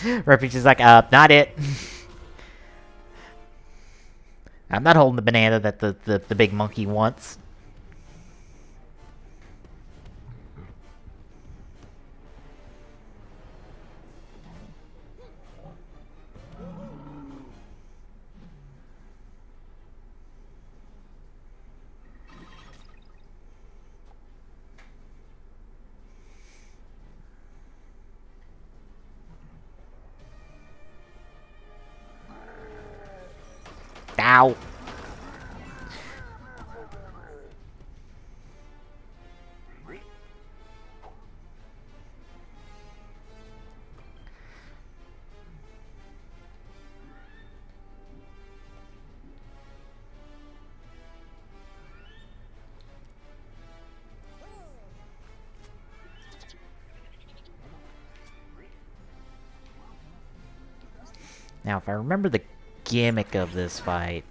Rabbids is like, not it. I'm not holding the banana that the big monkey wants. Ow. Now, if I remember the gimmick of this fight,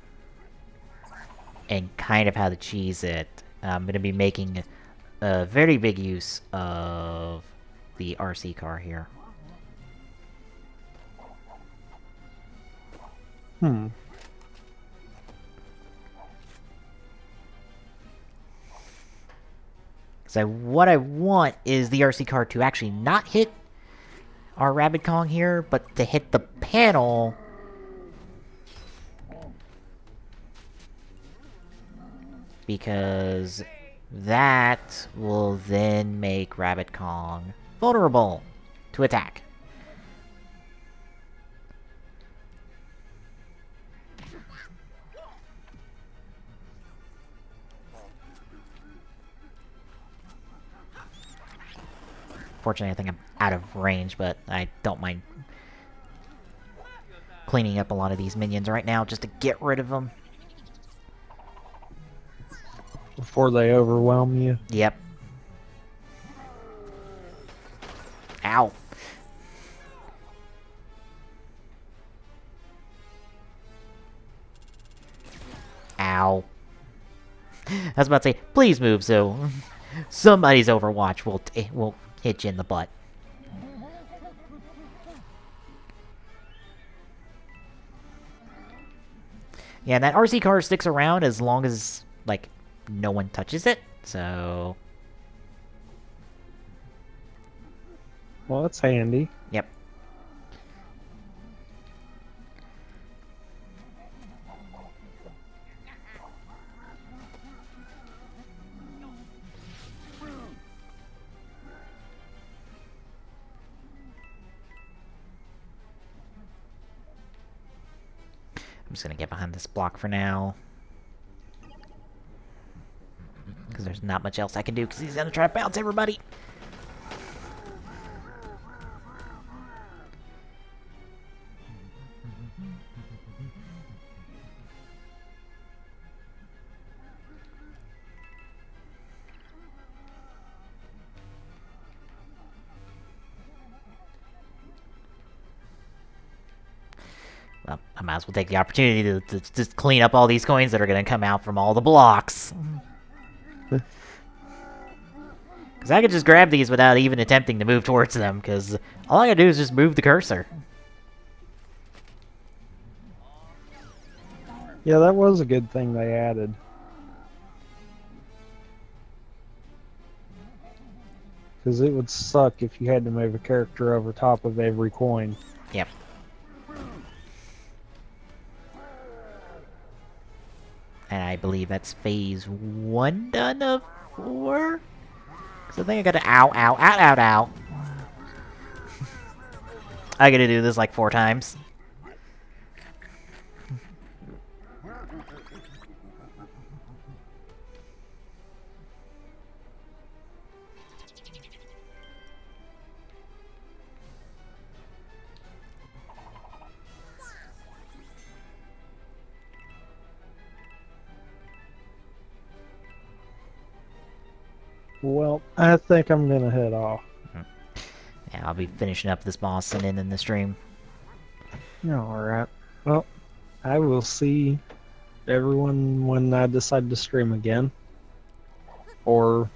and kind of how to cheese it, I'm going to be making a very big use of the RC car here. So what I want is the RC car to actually not hit our Rabbid Kong here, but to hit the panel. Because that will then make Rabbid Kong vulnerable to attack. Fortunately, I think I'm out of range, but I don't mind cleaning up a lot of these minions right now just to get rid of them. Before they overwhelm you. Yep. Ow. Ow. I was about to say, please move so somebody's Overwatch will hit you in the butt. Yeah, and that RC car sticks around as long as, like, no one touches it, so... Well, that's handy. Yep. I'm just gonna get behind this block for now. Because there's not much else I can do, because he's gonna try to bounce everybody. Well, I might as well take the opportunity to just clean up all these coins that are going to come out from all the blocks. Because I could just grab these without even attempting to move towards them, because all I gotta do is just move the cursor. Yeah, that was a good thing they added. Because it would suck if you had to move a character over top of every coin. Yep. And I believe that's phase 1 done of 4? Because I think I gotta ow, ow, ow, ow, ow. I gotta do this like 4 times. Well, I think I'm gonna head off. Yeah, I'll be finishing up this boss and ending the stream. Alright. Well, I will see everyone when I decide to stream again. Or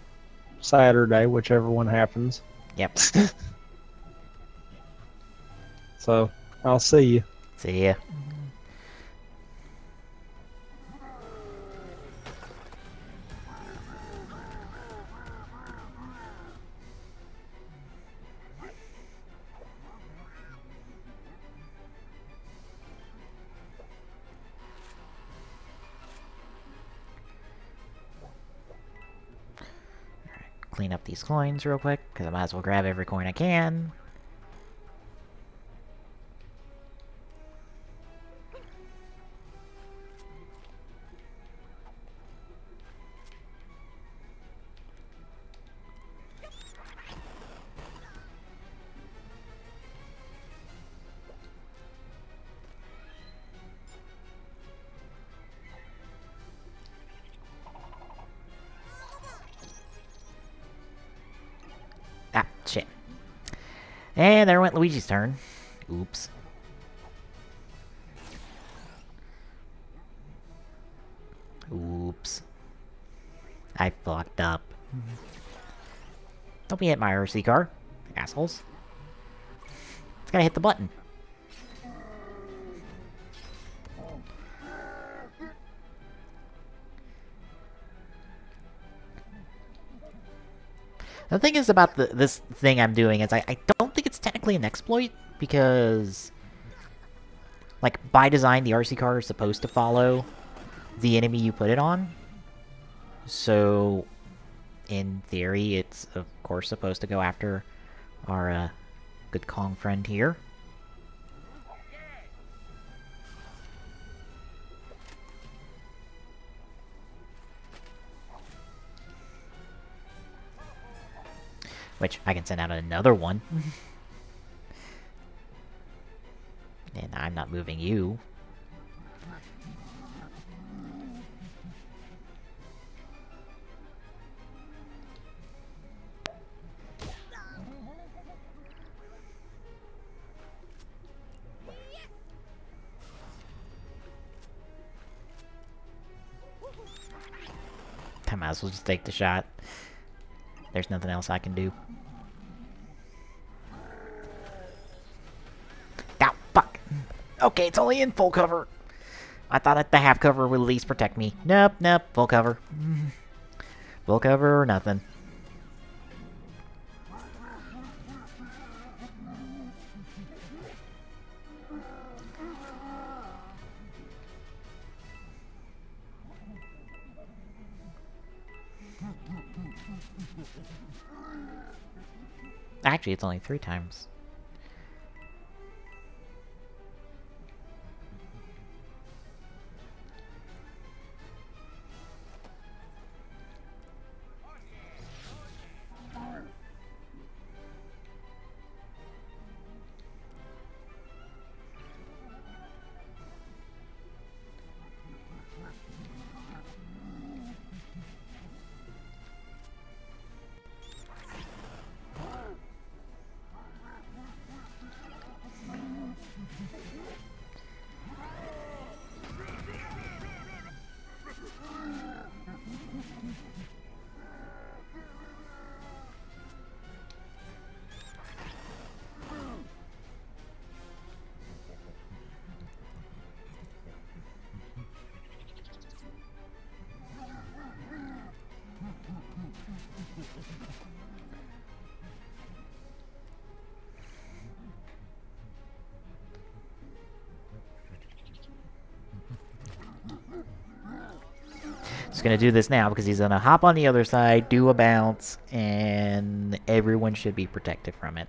Saturday, whichever one happens. Yep. So I'll see you. See ya. Clean up these coins real quick, because I might as well grab every coin I can. Ah, shit. And there went Luigi's turn. Oops. Oops. I fucked up. Don't be hit my RC car, assholes. It's gotta hit the button. The thing is about this thing I'm doing is I don't think it's technically an exploit, because, like, by design, the RC car is supposed to follow the enemy you put it on. So, in theory, it's, of course, supposed to go after our good Kong friend here. Which, I can send out another one. And I'm not moving you. I might as well just take the shot. There's nothing else I can do. Ow, fuck. Okay, it's only in full cover. I thought that the half cover would at least protect me. Nope, nope, full cover. Full cover or nothing. Actually, it's only 3 times. Just gonna do this now because he's gonna hop on the other side, do a bounce, and everyone should be protected from it.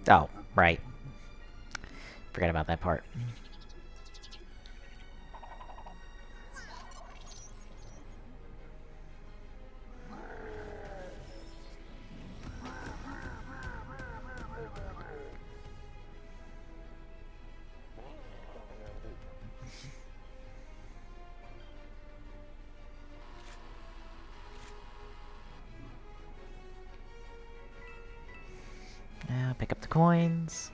Oh, right. Forgot about that part. Pick up the coins.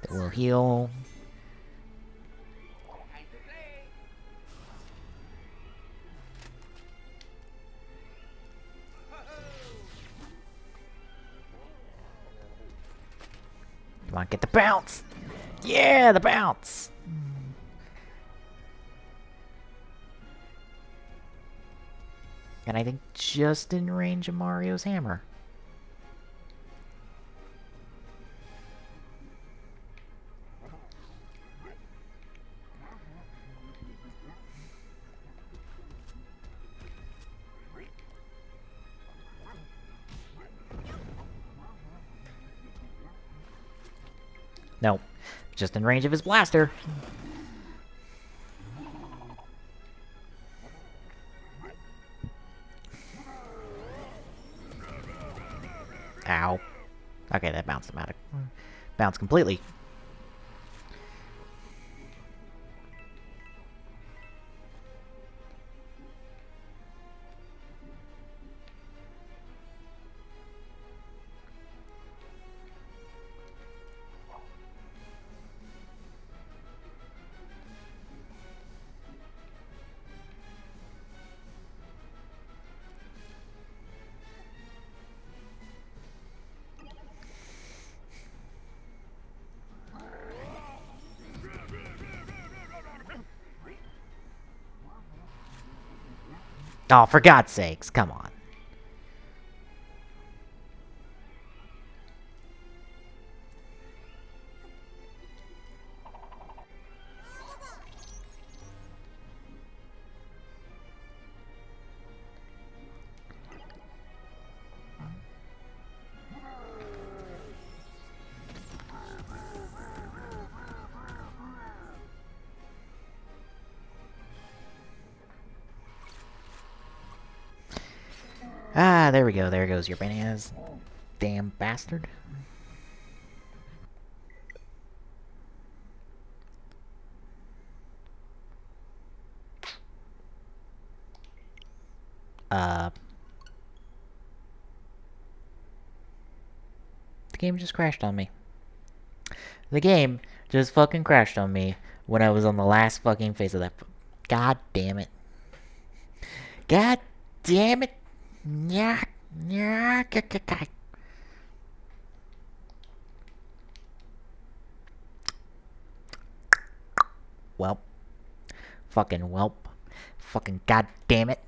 That will heal. Come on, get the bounce! Yeah, the bounce! And I think just in range of Mario's hammer. Nope. Just in range of his blaster. Ow. Okay, that bounced him out of... Bounced completely. Oh, for God's sakes, come on. Ah, there we go. There goes your bananas. Damn bastard. The game just crashed on me. The game just fucking crashed on me when I was on the last fucking phase of that. God damn it. God damn it. Yeah. Yeah. Welp. Fucking whelp. Fucking god damn it.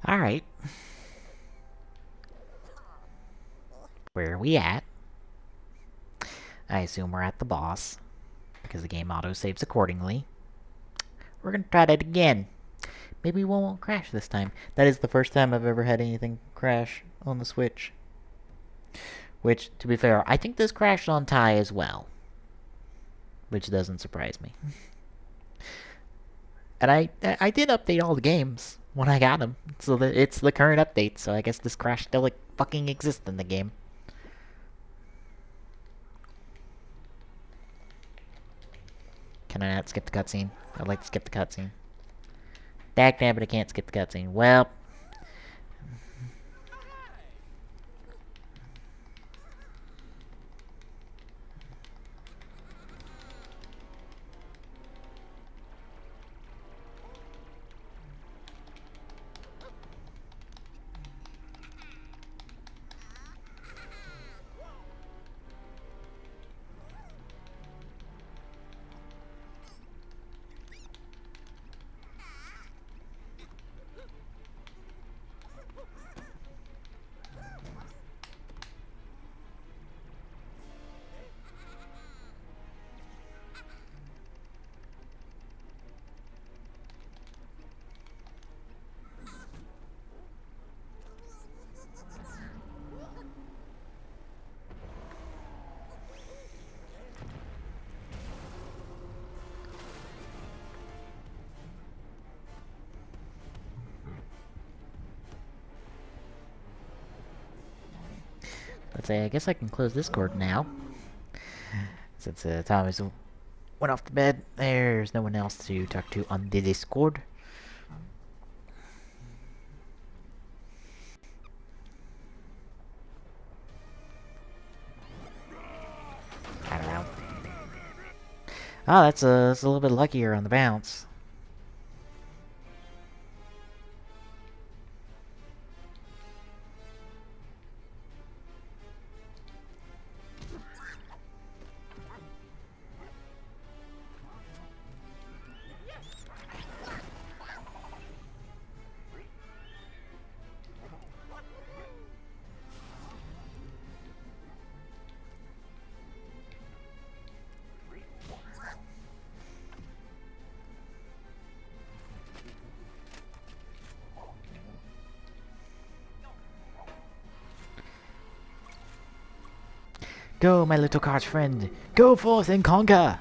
Alright. Where are we at? I assume we're at the boss, because the game auto-saves accordingly. We're gonna try that again. Maybe we won't crash this time. That is the first time I've ever had anything crash on the Switch. Which, to be fair, I think this crashed on Thai as well. Which doesn't surprise me. And I did update all the games when I got them. So it's the current update, so I guess this crash still like, fucking exists in the game. Can I not skip the cutscene? I'd like to skip the cutscene. Dagnabbit, I can't skip the cutscene. Well... to say, I guess I can close Discord now. Since Thomas went off to bed, there's no one else to talk to on the Discord. I don't know. Oh, that's a little bit luckier on the bounce. Go, my little cart friend. Go forth and conquer.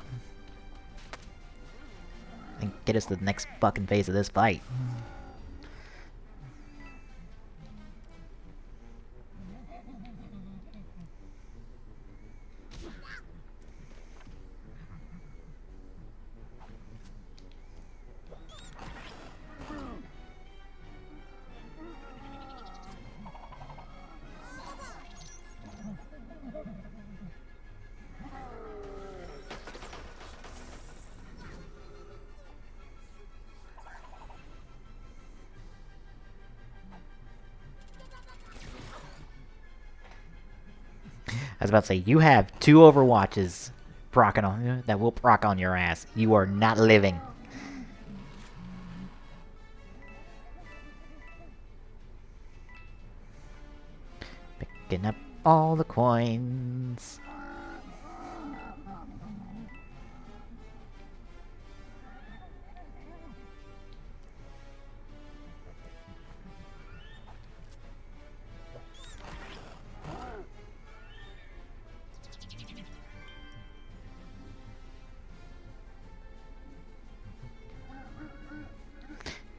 And get us to the next fucking phase of this fight. I was about to say, you have 2 Overwatches procking on, that will proc on your ass. You are not living. Picking up all the coins.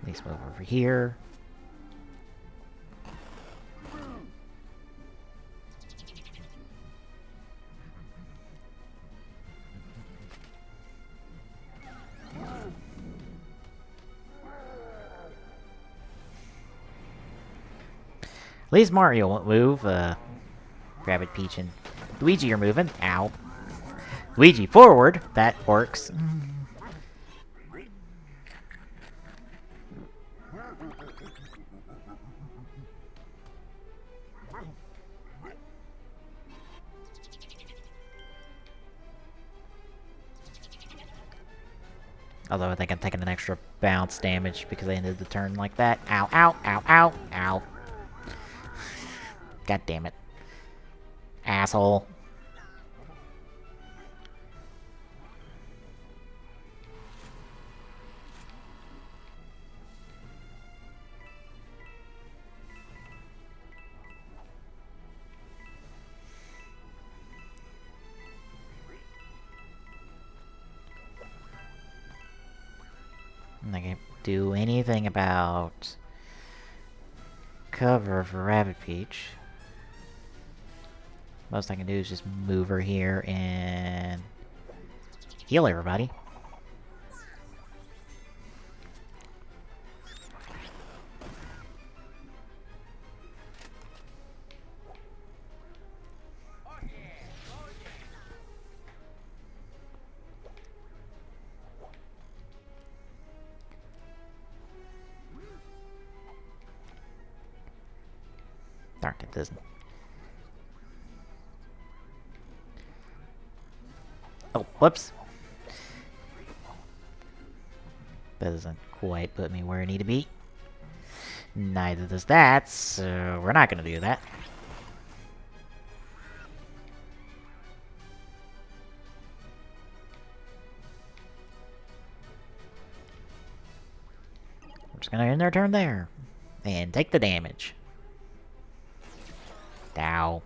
Let's move over here. At least Mario won't move. Rabbid, Peach, and Luigi are moving. Ow. Luigi, forward. That works. Although I think I'm taking an extra bounce damage because I ended the turn like that. Ow, ow, ow, ow, ow. God damn it. Asshole. I can't do anything about cover for Rabbid Peach. Most I can do is just move her here and heal everybody. Darn it, doesn't. Oh, whoops. That doesn't quite put me where I need to be. Neither does that, so we're not gonna do that. We're just gonna end our turn there. And take the damage. Ow.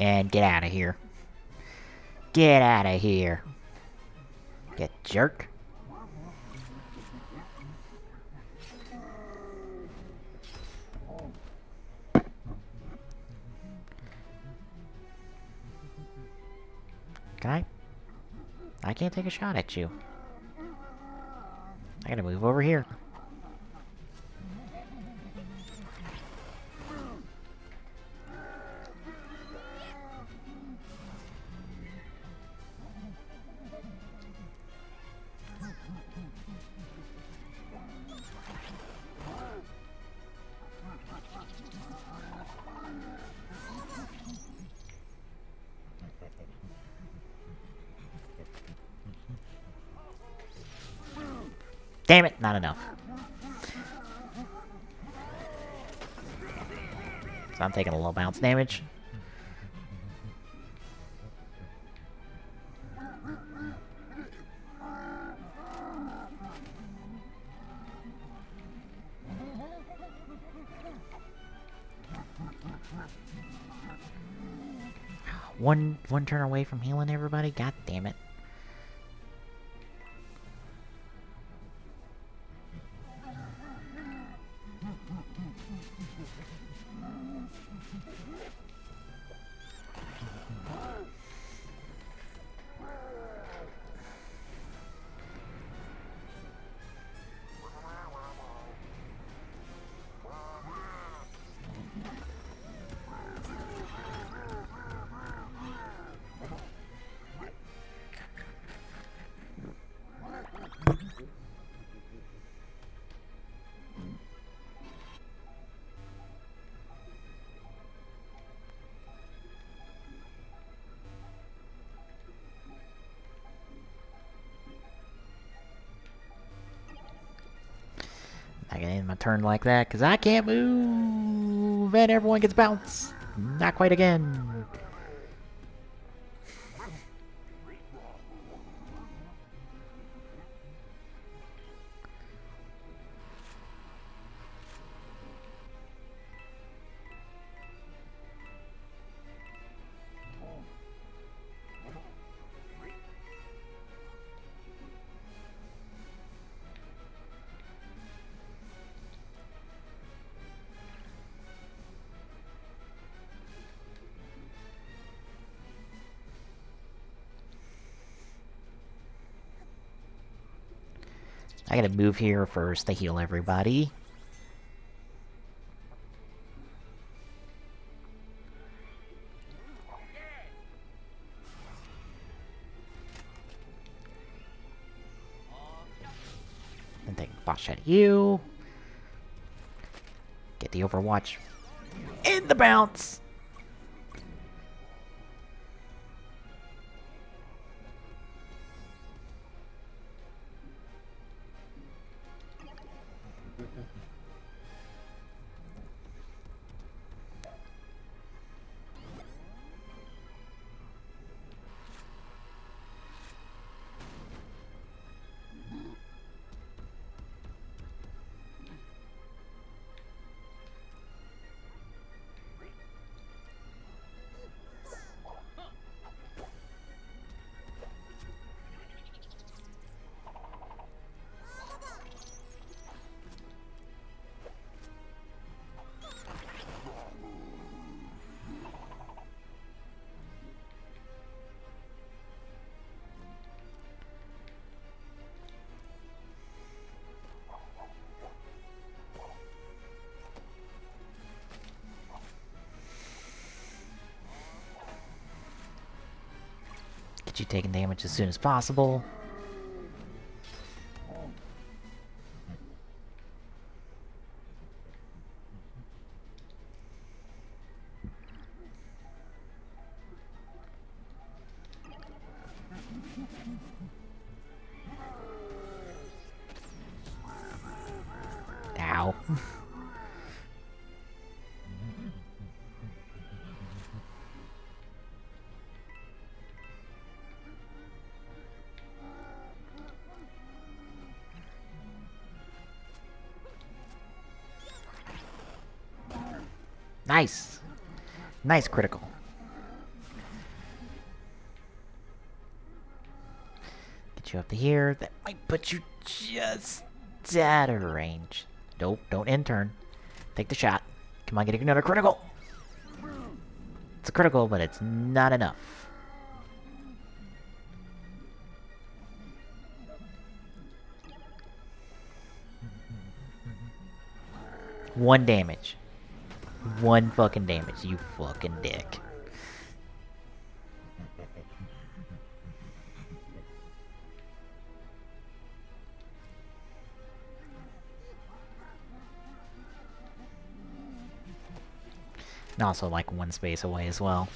And get out of here. Get out of here. Get jerk. Can I can't take a shot at you. I gotta move over here. Damn it, not enough. So I'm taking a low bounce damage. One turn away from healing everybody? God damn it. I can end my turn like that because I can't move and everyone gets bounced. Not quite again. I gotta move here first to heal everybody. And take a boss shot at you. Get the Overwatch. In the bounce! Get you taking damage as soon as possible. Ow. Nice. Nice critical. get you up to here. That might put you just out of range. Nope, don't intern. Take the shot. Come on, get another critical. It's a critical, but it's not enough. One damage. One fucking damage, you fucking dick. And also like one space away as well.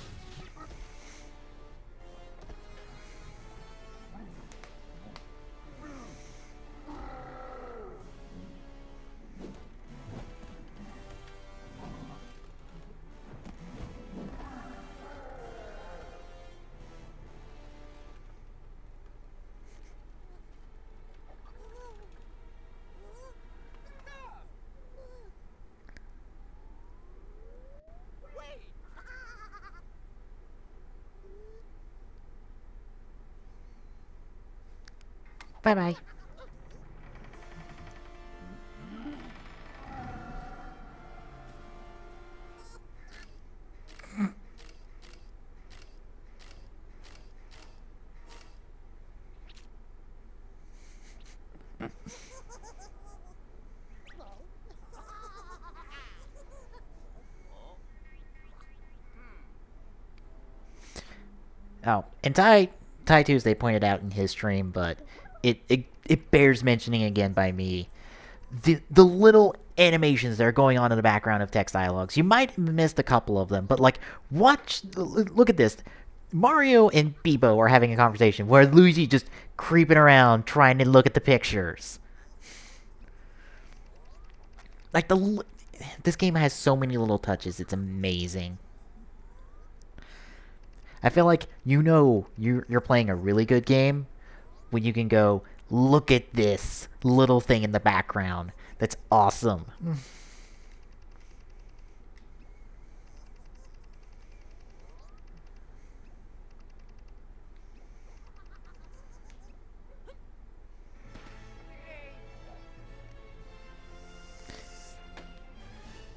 Bye-bye. Oh, and Ty Tuesday pointed out in his stream, but it bears mentioning again by me. The little animations that are going on in the background of text dialogues. You might have missed a couple of them, but like look at this. Mario and Bebo are having a conversation where Luigi just creeping around trying to look at the pictures. Like this game has so many little touches. It's amazing. I feel like you're playing a really good game when you can go, look at this little thing in the background. That's awesome.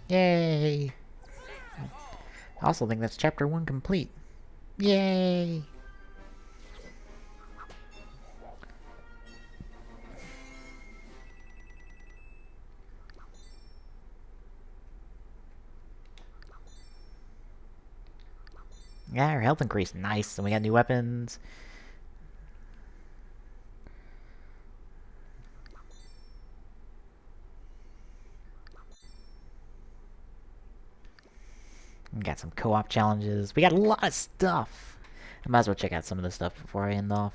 Yay! I also think that's chapter 1 complete. Yay! Yeah, our health increased. Nice. And we got new weapons. We got some co-op challenges. We got a lot of stuff. I might as well check out some of this stuff before I end off.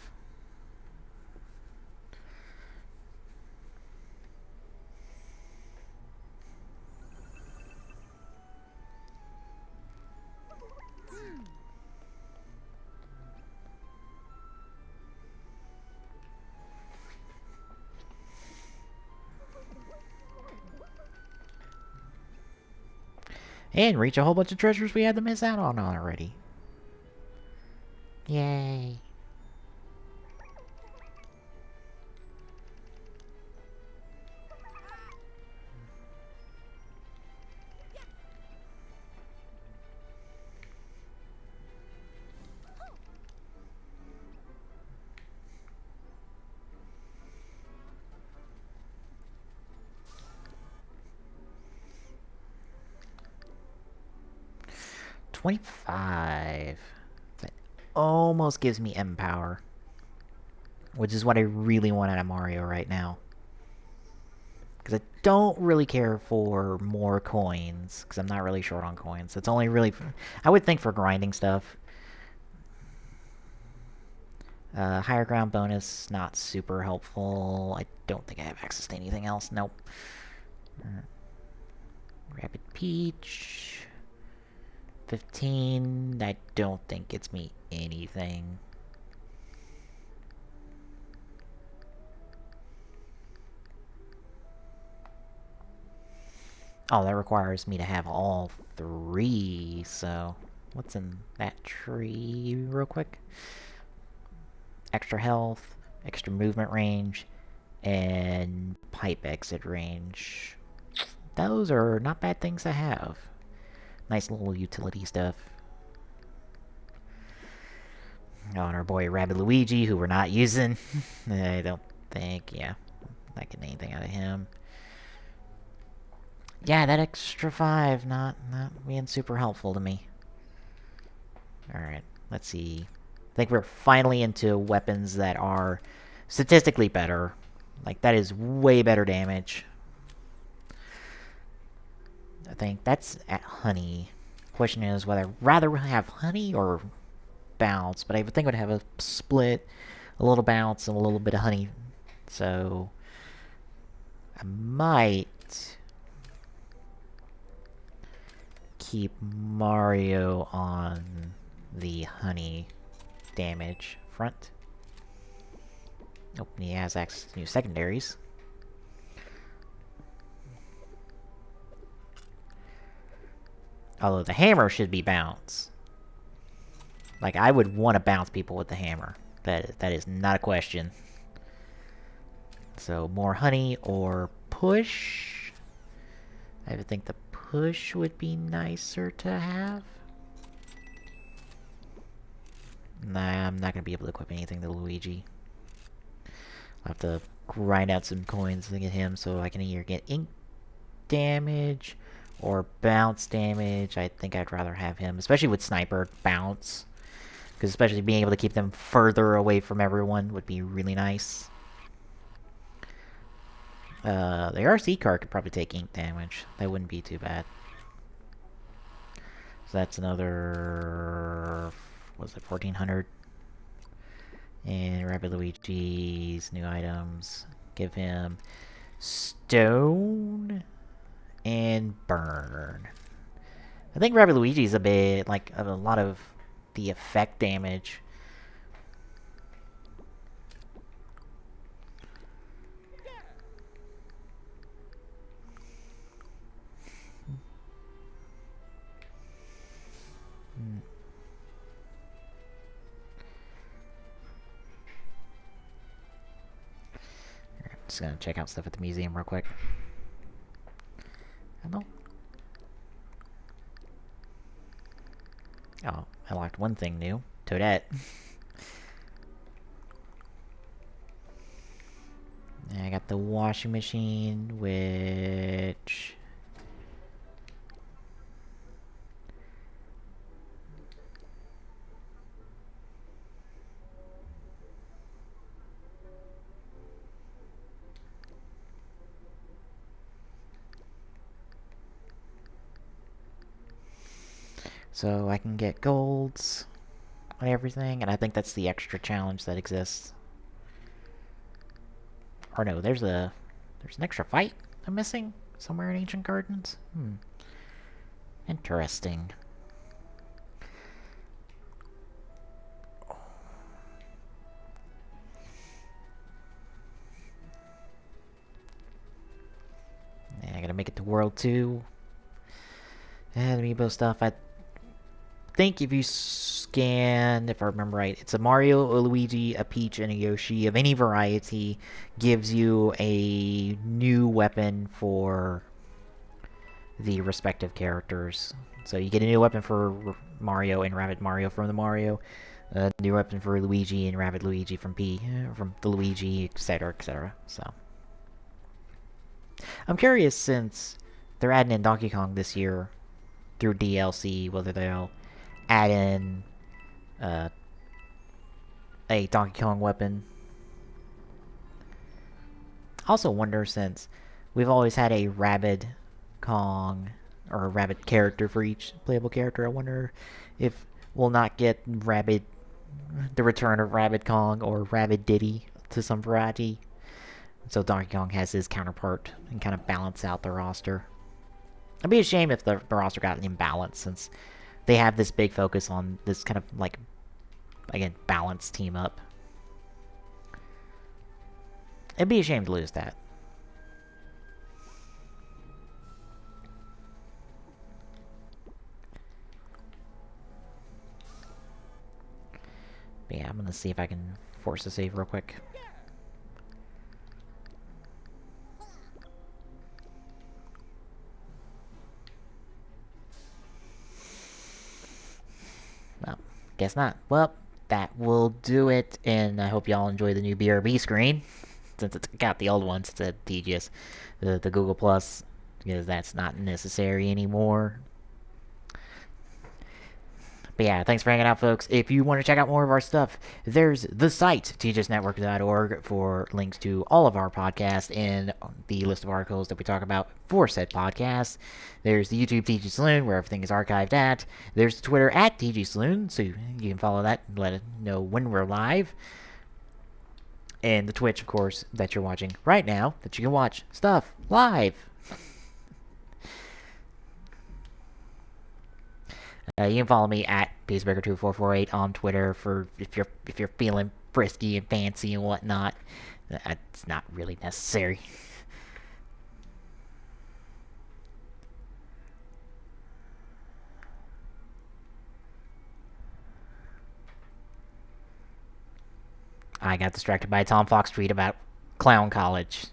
And reach a whole bunch of treasures we had to miss out on already. Yay. $25. That almost gives me M power, which is what I really want out of Mario right now. Because I don't really care for more coins, because I'm not really short on coins. It's only really, I would think for grinding stuff. Higher ground bonus, not super helpful. I don't think I have access to anything else. Nope. Rapid Peach. 15, I don't think gets me anything. Oh, that requires me to have all 3, so what's in that tree real quick? Extra health, extra movement range, and pipe exit range. Those are not bad things to have. Nice little utility stuff. Oh, and our boy Rabbid Luigi, who we're not using. I don't think, yeah. Not getting anything out of him. Yeah, that extra 5 not being super helpful to me. Alright, let's see. I think we're finally into weapons that are statistically better. Like, that is way better damage. I think that's at honey. Question is whether I'd rather have honey or bounce, but I would think I would have a split, a little bounce, and a little bit of honey. So I might keep Mario on the honey damage front. Oh, he has access to new secondaries. Although the hammer should be bounce. Like, I would want to bounce people with the hammer. That is not a question. So, more honey or push? I would think the push would be nicer to have. Nah, I'm not going to be able to equip anything to Luigi. I'll have to grind out some coins to get him so I can either get ink damage or bounce damage. I think I'd rather have him, especially with Sniper, bounce. Because especially being able to keep them further away from everyone would be really nice. The RC car could probably take ink damage. That wouldn't be too bad. So that's another... what was it, 1400? And Rabbid Luigi's new items. Give him stone and burn. I think Rabbid Luigi's a bit, like, a lot of the effect damage. Just gonna check out stuff at the museum real quick. Hello? Oh, I locked one thing new. Toadette. I got the washing machine, which... so I can get golds on everything, and I think that's the extra challenge that exists. Or no, there's an extra fight I'm missing somewhere in Ancient Gardens. Interesting. Yeah, I gotta make it to World 2. And amiibo stuff. I think if you scan, if I remember right, it's a Mario, a Luigi, a Peach, and a Yoshi of any variety gives you a new weapon for the respective characters. So you get a new weapon for Mario and Rabbid Mario from the Mario, a new weapon for Luigi and Rabbid Luigi from the Luigi, etc., etc. So I'm curious, since they're adding in Donkey Kong this year through DLC, whether they'll add in a Donkey Kong weapon. Also wonder, since we've always had a Rabbid Kong or a Rabbid character for each playable character, I wonder if we'll not get the return of Rabbid Kong or Rabbid Diddy to some variety. So Donkey Kong has his counterpart and kind of balance out the roster. It'd be a shame if the roster got imbalanced, since they have this big focus on this kind of, like, again, balanced team up. It'd be a shame to lose that. But yeah, I'm gonna see if I can force a save real quick. guess not. Well, that will do it, and I hope y'all enjoy the new BRB screen, since it's got the old one, since it's tedious. The Google Plus, because that's not necessary anymore. But yeah, thanks for hanging out, folks. If you want to check out more of our stuff, there's the site, tjsnetwork.org, for links to all of our podcasts and the list of articles that we talk about for said podcasts. There's the YouTube TG Saloon, where everything is archived at. There's the Twitter at TG Saloon, so you can follow that and let us know when we're live. And the Twitch, of course, that you're watching right now, that you can watch stuff live. You can follow me at peaceburger2448 on Twitter for if you're feeling frisky and fancy and whatnot. That's not really necessary. I got distracted by a Tom Fox tweet about Clown College.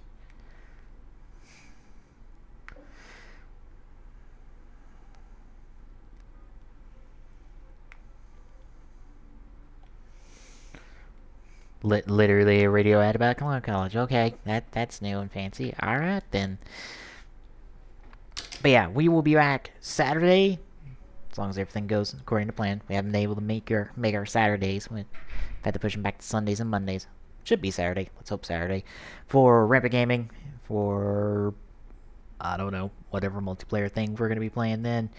Literally a radio ad about Clown College. Okay, that's new and fancy. Alright then. But yeah, we will be back Saturday, as long as everything goes according to plan. We haven't been able to make our Saturdays. We've had to push them back to Sundays and Mondays. Should be Saturday. Let's hope Saturday. For Rampant Gaming, for, I don't know, whatever multiplayer thing we're going to be playing then.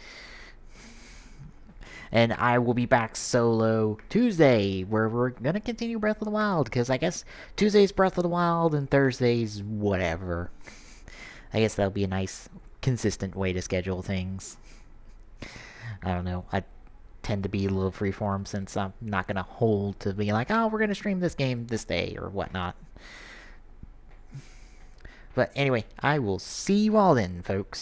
And I will be back solo Tuesday, where we're going to continue Breath of the Wild, because I guess Tuesday's Breath of the Wild and Thursday's whatever. I guess that'll be a nice, consistent way to schedule things. I don't know. I tend to be a little freeform, since I'm not going to hold to be like, oh, we're going to stream this game this day or whatnot. But anyway, I will see you all then, folks.